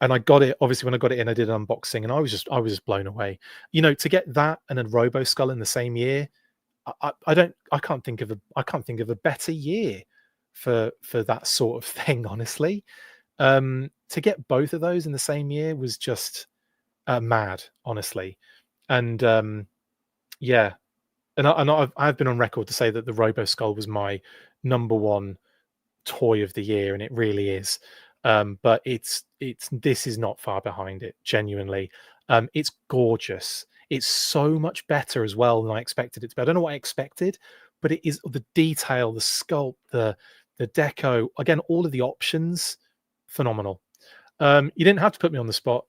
And I got it, obviously, when I got it in, I did an unboxing and I was just blown away. To get that and a Robo Skull in the same year, I can't think of a better year for that sort of thing, honestly. To get both of those in the same year was just mad, honestly. And yeah, and I've been on record to say that the Robo Skull was my number 1 toy of the year, and it really is. But this is not far behind it, genuinely. It's gorgeous. It's so much better as well than I expected it to be. I don't know what I expected, but it is the detail, the sculpt, the deco, again, all of the options, phenomenal. You didn't have to put me on the spot,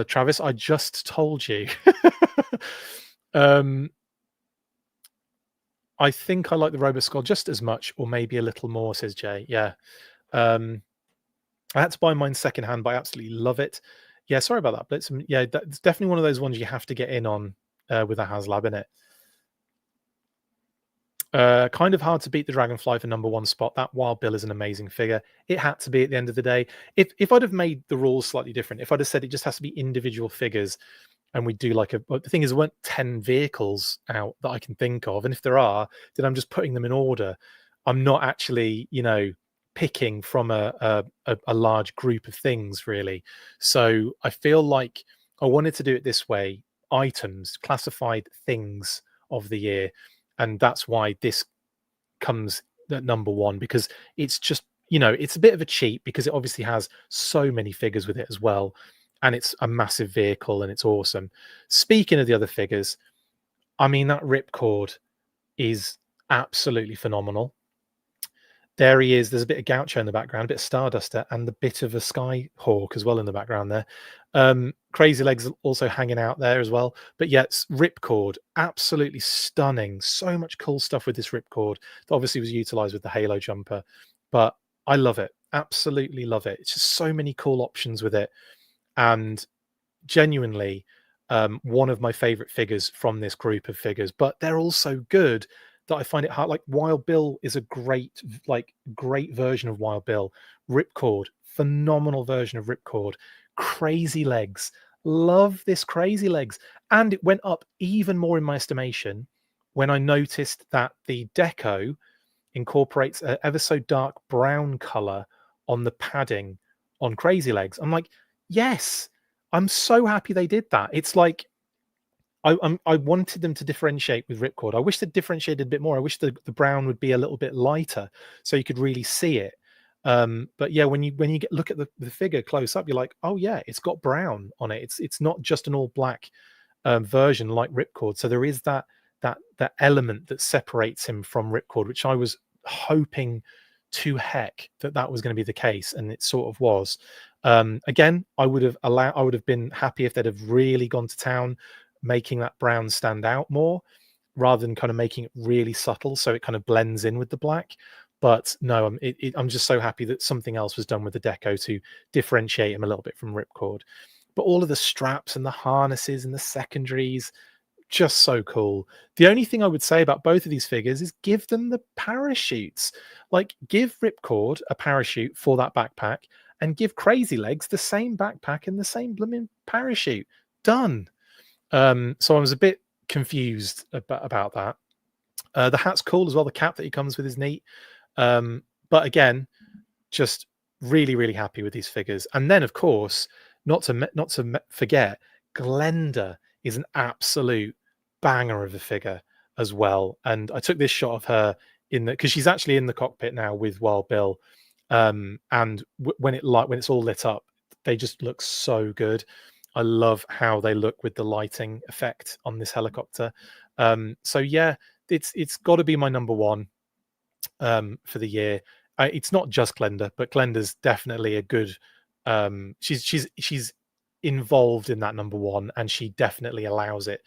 Travis. I just told you. I think I like the Robo Skull just as much, or maybe a little more, says Jay. Yeah. I had to buy mine secondhand, but I absolutely love it. Yeah, sorry about that, but it's definitely one of those ones you have to get in on with a HasLab in it. Kind of hard to beat the Dragonfly for number 1 spot. That Wild Bill is an amazing figure. It had to be at the end of the day. If I'd have made the rules slightly different, if I'd have said it just has to be individual figures, and we do but the thing is, there weren't 10 vehicles out that I can think of, and if there are, then I'm just putting them in order. I'm not actually, picking from a large group of things, really. So I feel like I wanted to do it this way: items, classified things of the year, and that's why this comes at number 1, because it's just, it's a bit of a cheat because it obviously has so many figures with it as well, and it's a massive vehicle and it's awesome. Speaking of the other figures, I mean, that ripcord is absolutely phenomenal. There he is. There's a bit of Gaucho in the background, a bit of Starduster, and the bit of a Skyhawk as well in the background there. Crazy Legs also hanging out there as well. But yes, Ripcord, absolutely stunning. So much cool stuff with this Ripcord that obviously was utilized with the Halo jumper. But I love it. Absolutely love it. It's just so many cool options with it. And genuinely, one of my favorite figures from this group of figures. But they're all so good that I find it hard. Like Wild Bill is a great version of Wild Bill. Ripcord, phenomenal version of Ripcord. Crazy Legs, love this Crazy Legs. And it went up even more in my estimation when I noticed that the deco incorporates an ever so dark brown color on the padding on Crazy Legs. I'm like, yes, I'm so happy they did that. It's like I wanted them to differentiate with Ripcord. I wish they differentiated a bit more. I wish the brown would be a little bit lighter so you could really see it. But yeah, when you look at the figure close up, you're like, oh yeah, it's got brown on it. It's not just an all black version like Ripcord. So there is that element that separates him from Ripcord, which I was hoping to heck that was going to be the case, and it sort of was. Again, I would have been happy if they'd have really gone to town making that brown stand out more rather than kind of making it really subtle so it kind of blends in with the black. But no, I'm just so happy that something else was done with the deco to differentiate him a little bit from Ripcord. But all of the straps and the harnesses and the secondaries, just so cool. The only thing I would say about both of these figures is give them the parachutes. Like, give Ripcord a parachute for that backpack and give Crazy Legs the same backpack and the same blooming parachute. Done. So I was a bit confused about that. The hat's cool as well. The cap that he comes with is neat. But again, just really, really happy with these figures. And then, of course, not to forget, Glenda is an absolute banger of a figure as well. And I took this shot of her because she's actually in the cockpit now with Wild Bill. And when it's all lit up, they just look so good. I love how they look with the lighting effect on this helicopter. So yeah, it's got to be my number one for the year. It's not just Glenda, but Glenda's definitely a good. She's involved in that number one, and she definitely allows it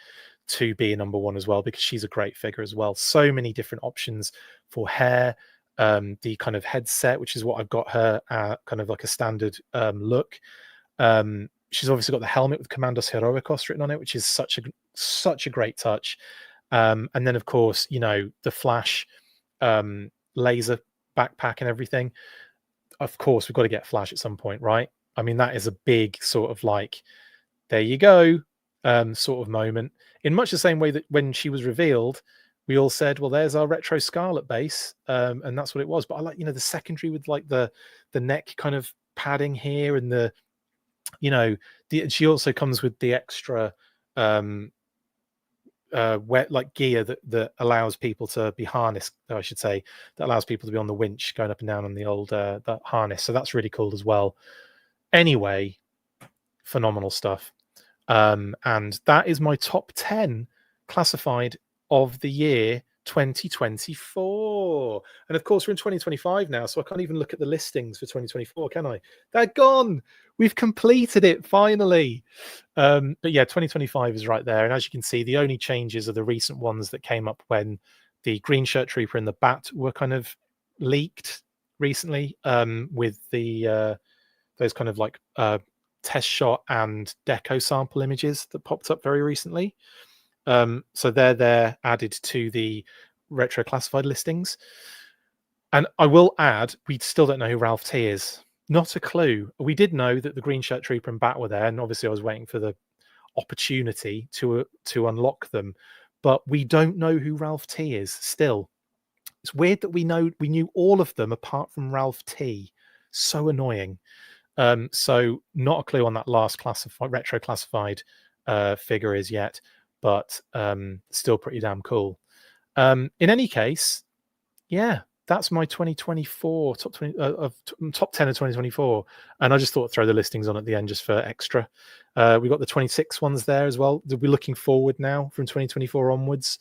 to be a number one as well because she's a great figure as well. So many different options for hair. The kind of headset, which is what I've got her kind of like a standard look. She's obviously got the helmet with Commandos Heroicos written on it, which is such a great touch. And then, of course, the Flash laser backpack and everything. Of course, we've got to get Flash at some point, right? I mean, that is a big sort of like, there you go, sort of moment. In much the same way that when she was revealed, we all said, well, there's our retro Scarlet base. And that's what it was. But I like, the secondary with like the neck kind of padding here and she also comes with the extra wet like gear that allows people to be harnessed, I should say, that allows people to be on the winch going up and down on the old that harness. So that's really cool as well. Anyway, phenomenal stuff. And that is my top 10 classified of the year 2024. And of course, we're in 2025 now, so I can't even look at the listings for 2024, can I? They're gone. We've completed it finally. But yeah, 2025 is right there. And as you can see, the only changes are the recent ones that came up when the Green Shirt Trooper and the Bat were kind of leaked recently, with the those kind of like test shot and deco sample images that popped up very recently. So they're added to the retro classified listings. And I will add, we still don't know who Ralph T is. Not a clue. We did know that the Green Shirt Trooper and Bat were there, and obviously I was waiting for the opportunity to unlock them. But we don't know who Ralph T is still. It's weird that we knew all of them apart from Ralph T. So annoying. So not a clue on that last retro classified figure is yet, but still pretty damn cool. In any case, yeah, that's my 2024 top 20 top 10 of 2024, and I just thought throw the listings on at the end just for extra. We got the 26 ones there as well. We're looking forward now from 2024 onwards.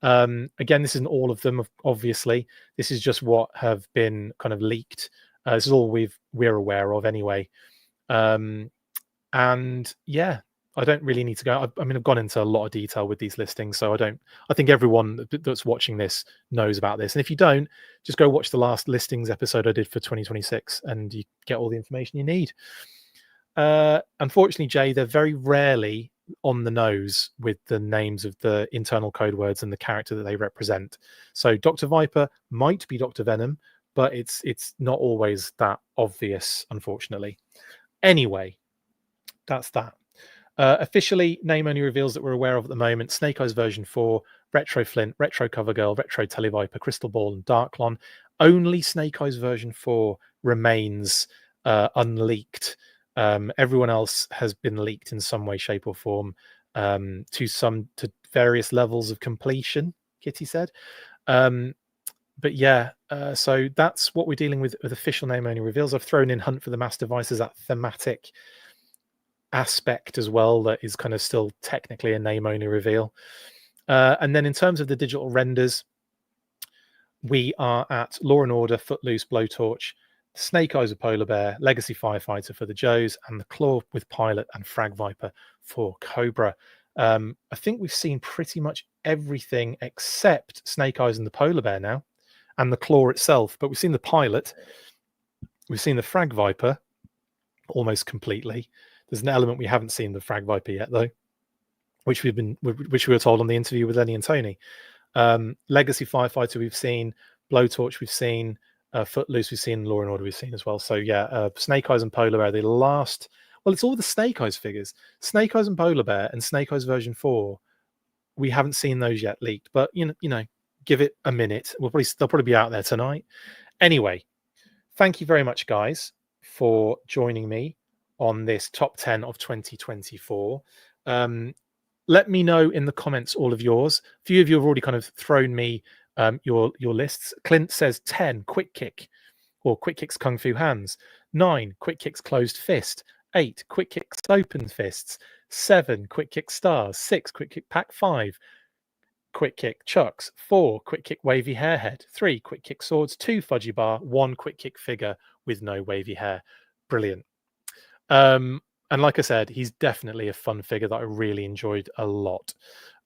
Again, this isn't all of them, obviously. This is just what have been kind of leaked. This is all we're aware of anyway. And yeah, I don't really need to go. I mean, I've gone into a lot of detail with these listings, so I think everyone that's watching this knows about this. And if you don't, just go watch the last listings episode I did for 2026, and you get all the information you need. Unfortunately, Jay, they're very rarely on the nose with the names of the internal code words and the character that they represent. So Dr. Viper might be Dr. Venom, but it's not always that obvious, unfortunately. Anyway, that's that. Officially, name only reveals that we're aware of at the moment: Snake Eyes version 4, Retro Flint, Retro Covergirl, Retro Televiper, Crystal Ball, and Darklon. Only Snake Eyes version 4 remains unleaked. Everyone else has been leaked in some way, shape, or form to various levels of completion, Kitty said. But yeah, so that's what we're dealing with official name only reveals. I've thrown in Hunt for the Master Device as that thematic aspect as well, that is kind of still technically a name only reveal. And then in terms of the digital renders, we are at Law and Order, Footloose, Blowtorch, Snake Eyes of Polar Bear, Legacy Firefighter for the Joes, and the Claw with Pilot and Frag Viper for Cobra. I think we've seen pretty much everything except Snake Eyes and the Polar Bear now, and the Claw itself. But we've seen the Pilot, we've seen the Frag Viper almost completely. There's an element we haven't seen the Frag Viper yet, though, which we were told on the interview with Lenny and Tony. Legacy Firefighter we've seen, Blowtorch we've seen, Footloose we've seen, Law and Order we've seen as well. So yeah, Snake Eyes and Polar Bear, the last. Well, it's all the Snake Eyes figures. Snake Eyes and Polar Bear and Snake Eyes version 4. We haven't seen those yet leaked, but you know, give it a minute. They'll probably be out there tonight. Anyway, thank you very much, guys, for joining me on this top 10 of 2024. Let me know in the comments all of yours. A few of you have already kind of thrown me your lists. Clint says 10 quick kick or quick kicks kung fu hands, 9 quick kicks closed fist, 8 quick kicks open fists, 7 quick kick stars, 6 quick kick pack 5 quick kick chucks, 4 quick kick wavy hair head, 3 quick kick swords, 2 fudgy bar, 1 quick kick figure with no wavy hair. Brilliant. And like I said, he's definitely a fun figure that I really enjoyed a lot.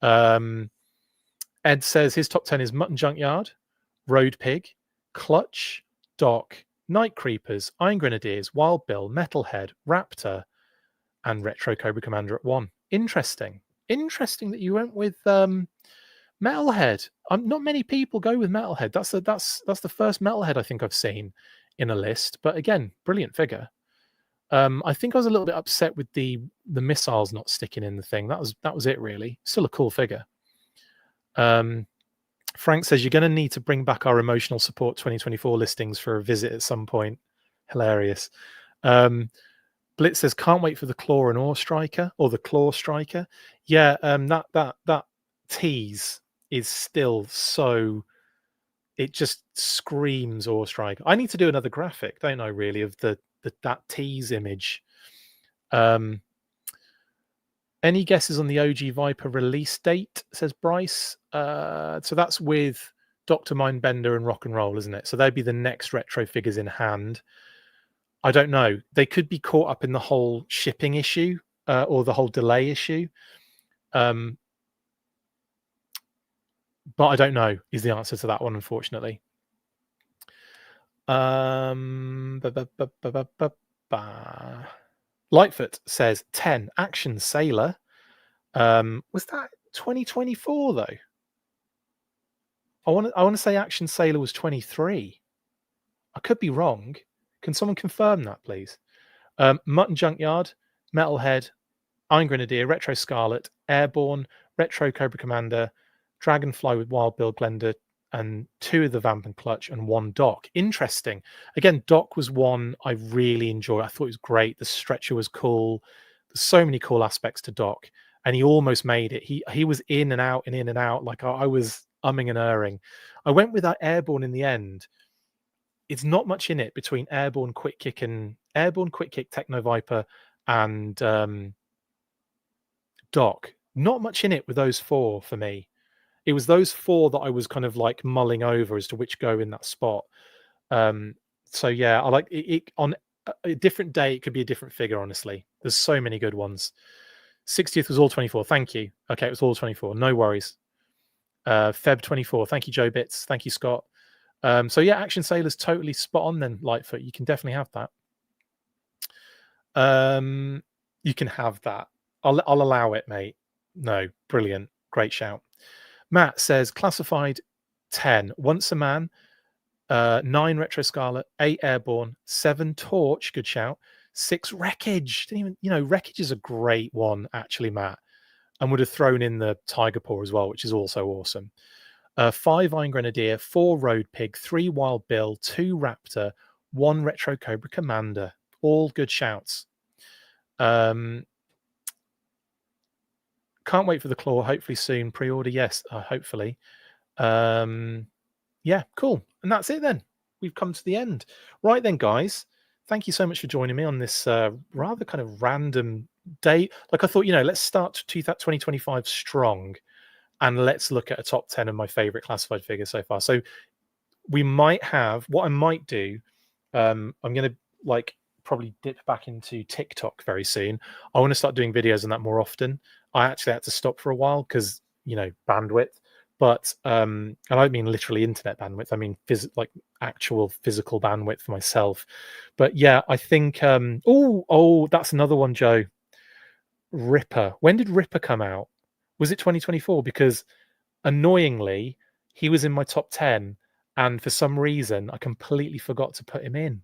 Ed says his top 10 is Mutton Junkyard, Road Pig, Clutch, Doc, Night Creepers, Iron Grenadiers, Wild Bill, Metalhead, Raptor, and Retro Cobra Commander at 1. Interesting that you went with Metalhead. Not many people go with Metalhead. That's the first Metalhead I think I've seen in a list. But again, brilliant figure. I think I was a little bit upset with the missiles not sticking in the thing. That was it, really. Still a cool figure. Frank says you're going to need to bring back our emotional support 2024 listings for a visit at some point. Hilarious. Blitz says can't wait for the Claw and Ore Striker or the Claw Striker. Yeah, that tease is still so. It just screams Ore Striker. I need to do another graphic, don't I? Really, of that tease image. Any guesses on the OG Viper release date, says Bryce? So that's with Dr. Mindbender and Rock and Roll, isn't it? So they'd be the next retro figures in hand. I don't know. They could be caught up in the whole shipping issue or the whole delay issue. But I don't know is the answer to that one, unfortunately. Lightfoot says 10 Action Sailor. Was that 2024 though? I want to say Action Sailor was 23. I could be wrong. Can someone confirm that, please? Mutton Junkyard, Metalhead, Iron Grenadier, Retro Scarlet, Airborne, Retro Cobra Commander, Dragonfly with Wild Bill Glenda, and 2 of the Vamp and Clutch, and 1 Doc. Interesting. Again, Doc was one I really enjoyed. I thought it was great. The stretcher was cool. There's so many cool aspects to Doc, and he almost made it. He was in and out and in and out. Like I was umming and erring. I went with that Airborne in the end, it's not much in it between Airborne, Quick Kick, Techno Viper, and Doc. Not much in it with those 4 for me. It was those 4 that I was kind of like mulling over as to which go in that spot. So yeah, I like it on a different day. It could be a different figure. Honestly, there's so many good ones. 60th was all 24. Thank you. Okay, it was all 24. No worries. Feb 24. Thank you, Joe Bits. Thank you, Scott. So yeah, Action Sailor's totally spot on then, Lightfoot. You can definitely have that. You can have that. I'll allow it, mate. No, brilliant. Great shout. Matt says classified 10. Once a Man, 9 Retro Scarlet, 8 Airborne, 7 Torch, good shout, 6 Wreckage. Didn't even, Wreckage is a great one, actually, Matt. And would have thrown in the Tiger Paw as well, which is also awesome. 5 Iron Grenadier, 4 Road Pig, 3 Wild Bill, 2 Raptor, 1 Retro Cobra Commander. All good shouts. Can't wait for the claw. Hopefully soon. Pre-order, yes. Hopefully. Yeah, cool. And that's it then. We've come to the end. Right then, guys. Thank you so much for joining me on this rather kind of random day. Like I thought, let's start 2025 strong, and let's look at a top 10 of my favorite classified figures so far. So we might have, what I might do, I'm going to probably dip back into TikTok very soon. I want to start doing videos on that more often. I actually had to stop for a while because, bandwidth. But I don't mean literally internet bandwidth. I mean actual physical bandwidth for myself. But yeah, I think. That's another one, Joe. Ripper. When did Ripper come out? Was it 2024? Because annoyingly, he was in my top 10, and for some reason, I completely forgot to put him in.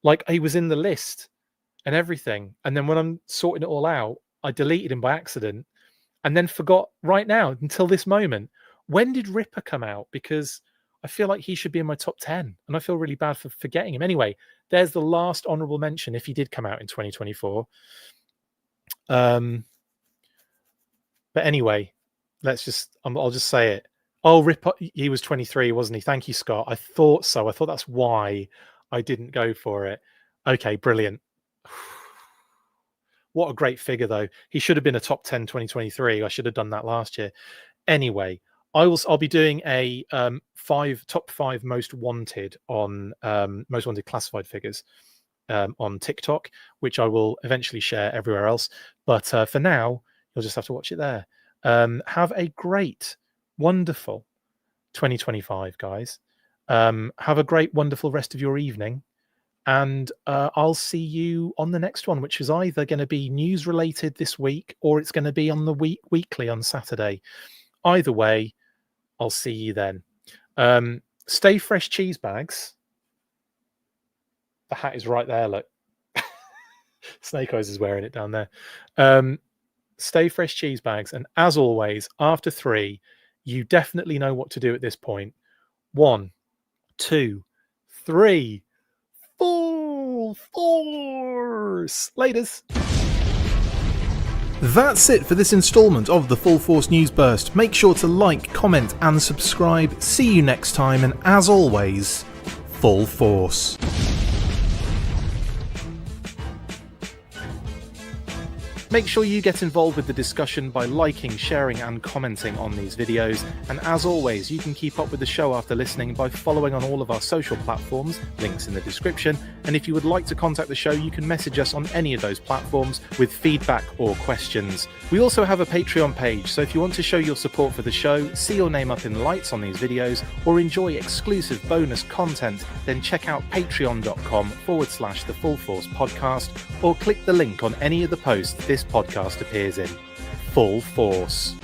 Like, he was in the list and everything, and then when I'm sorting it all out, I deleted him by accident, and then forgot right now until this moment. When did Ripper come out? Because I feel like he should be in my top 10, and I feel really bad for forgetting him. Anyway, there's the last honorable mention if he did come out in 2024. But anyway, I'll just say it. Oh, Ripper, he was 23, wasn't he? Thank you, Scott. I thought so. I thought that's why I didn't go for it. Okay, brilliant. What a great figure, though. He should have been a top 10 2023. I should have done that last year. Anyway, I'll be doing a top 5 most wanted on most wanted classified figures on TikTok, which I will eventually share everywhere else. But for now, you'll just have to watch it there. Have a great, wonderful 2025, guys. Have a great, wonderful rest of your evening. And I'll see you on the next one, which is either going to be news related this week, or it's going to be on the weekly on Saturday. Either way, I'll see you then. Stay fresh cheese bags. The hat is right there, look. Snake Eyes is wearing it down there. Stay fresh cheese bags. And as always, after 3, you definitely know what to do at this point. 1, 2, 3. Full force. Laters. That's it for this installment of the Full Force News Burst. Make sure to like, comment and subscribe. See you next time, and as always, full force. Make sure you get involved with the discussion by liking, sharing and commenting on these videos. And as always, you can keep up with the show after listening by following on all of our social platforms, links in the description. And if you would like to contact the show, you can message us on any of those platforms with feedback or questions. We also have a Patreon page, so if you want to show your support for the show, see your name up in lights on these videos, or enjoy exclusive bonus content, then check out patreon.com/The Full Force Podcast, or click the link on any of the posts this podcast appears in. Full Force.